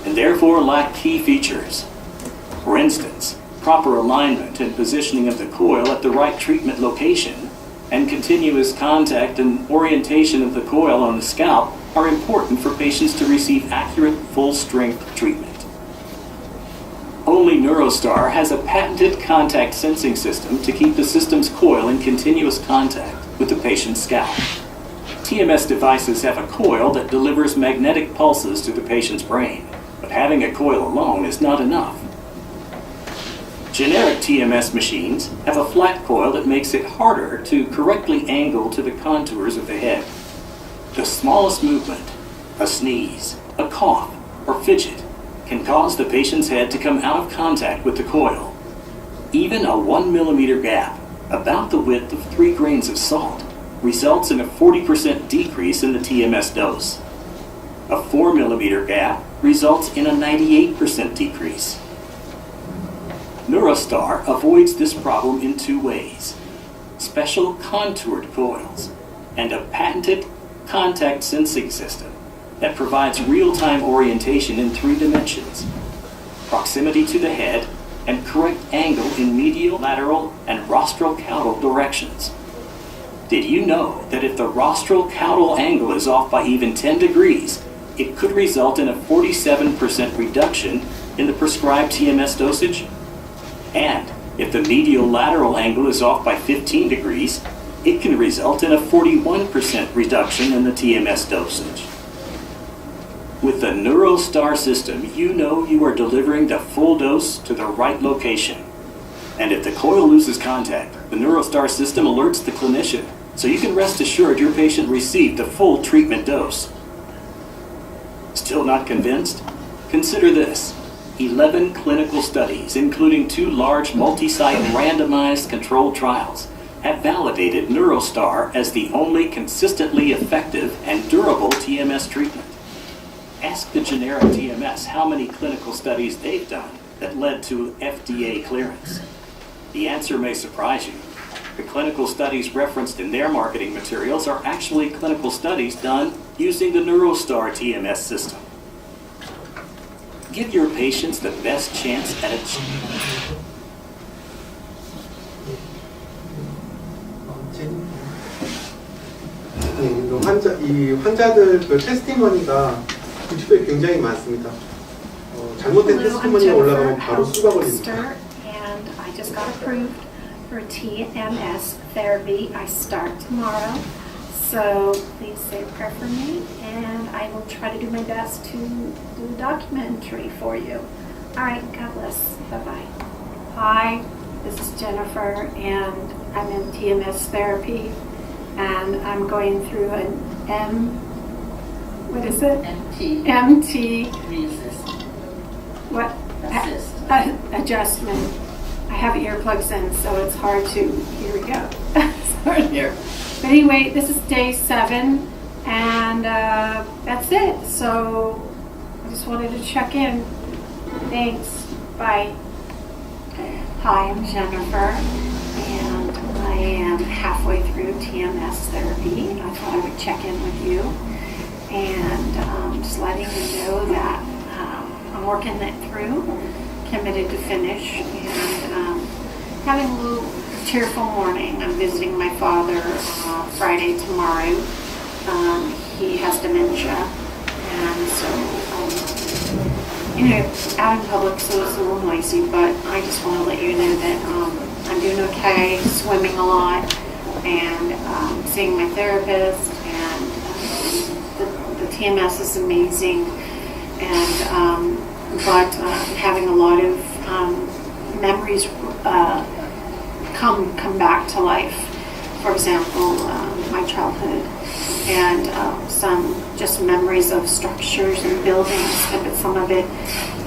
and therefore lack key features. For instance, proper alignment and positioning of the coil at the right treatment location, and continuous contact and orientation of the coil on the scalp are important for patients to receive accurate, full-strength treatment. Only Neurostar has a patented contact sensing system to keep the system's coil in continuous contact with the patient's scalp. TMS devices have a coil that delivers magnetic pulses to the patient's brain, but having a coil alone is not enough. Generic TMS machines have a flat coil that makes it harder to correctly angle to the contours of the head. The smallest movement, a sneeze, a cough, or fidget, can cause the patient's head to come out of contact with the coil. Even a 1 millimeter gap, about the width of 3 grains of salt, results in a 40% decrease in the TMS dose. A 4 millimeter gap results in a 98% decrease. NeuroStar avoids this problem in 2 ways: special contoured coils and a patented contact sensing system that provides real-time orientation in 3 dimensions: proximity to the head and correct angle in medial, lateral, and rostrocaudal directions. Did you know that if the rostrocaudal angle is off by even 10 degrees, it could result in a 47% reduction in the prescribed TMS dosage? And if the medial lateral angle is off by 15 degrees, it can result in a 41% reduction in the TMS dosage. With the NeuroStar system, you know you are delivering the full dose to the right location. And if the coil loses contact, the NeuroStar system alerts the clinician, so you can rest assured your patient received the full treatment dose. Still not convinced? Consider this. 11 clinical studies, including 2 large multi-site randomized controlled trials, have validated NeuroStar as the only consistently effective and durable TMS treatment. Ask the generic TMS how many clinical studies they've done that led to FDA clearance. The answer may surprise you. The clinical studies referenced in their marketing materials are actually clinical studies done using the NeuroStar TMS system. Give your patients the best chance at 이 환자들 그 테스티머니가 유튜브에 굉장히 많습니다. 잘못된 테스티머니가 올라가면 바로 수가 걸립니다. And I just got approved for TMS therapy. I start tomorrow. So please say a prayer for me, and I will try to do my best to do a documentary for you. All right, God bless. Bye-bye. Hi, this is Jennifer, and I'm in TMS therapy, and I'm going through an MT. What? Adjustment. I have earplugs in, so it's hard to, here we go. It's hard here. But anyway, this is day 7, and that's it. So I just wanted to check in. Thanks. Bye. Hi, I'm Jennifer, and I am halfway through TMS therapy. I thought I would check in with you, and just letting you know that I'm working it through, committed to finish, and having a little cheerful morning. I'm visiting my father Friday tomorrow. He has dementia, and so out in public, so it's a little noisy. But I just want to let you know that I'm doing okay, swimming a lot, and seeing my therapist. And the TMS is amazing, and but having a lot of memories come back to life. For example, my childhood, and some just memories of structures and buildings, but some of it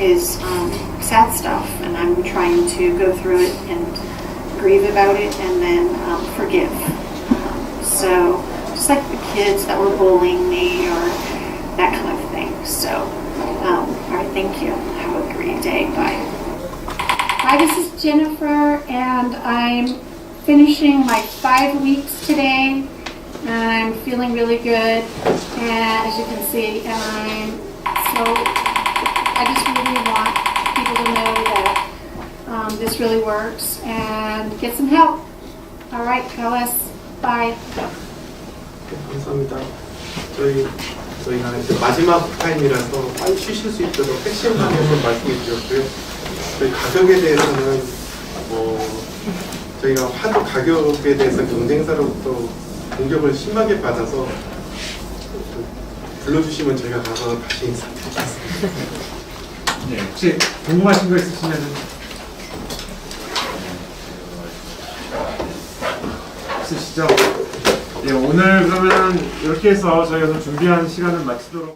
is sad stuff, and I'm trying to go through it and grieve about it and then forgive. So just like the kids that were bullying me or that kind of thing. So, all right, thank you. Have a great day. Bye. Hi, this is Jennifer, and I'm finishing my 5 weeks today, and I'm feeling really good, and as you can see, and I just really want people to know that this really works, and get some help. All right, Phyllis, bye. 감사합니다. 저희가 이제 마지막 타임이라서 빨리 쉬실 수 있도록 핵심 방법을 말씀해 주셨고요. 저희 가격에 대해서는 저희가 하도 가격에 대해서 경쟁사로부터 공격을 심하게 받아서 불러주시면 저희가 가서 다시 인사드리겠습니다. 네, 혹시 궁금하신 거 있으시면은 있으시죠? 예, 오늘 그러면 이렇게 해서 저희 오늘 준비한 시간을 마치도록.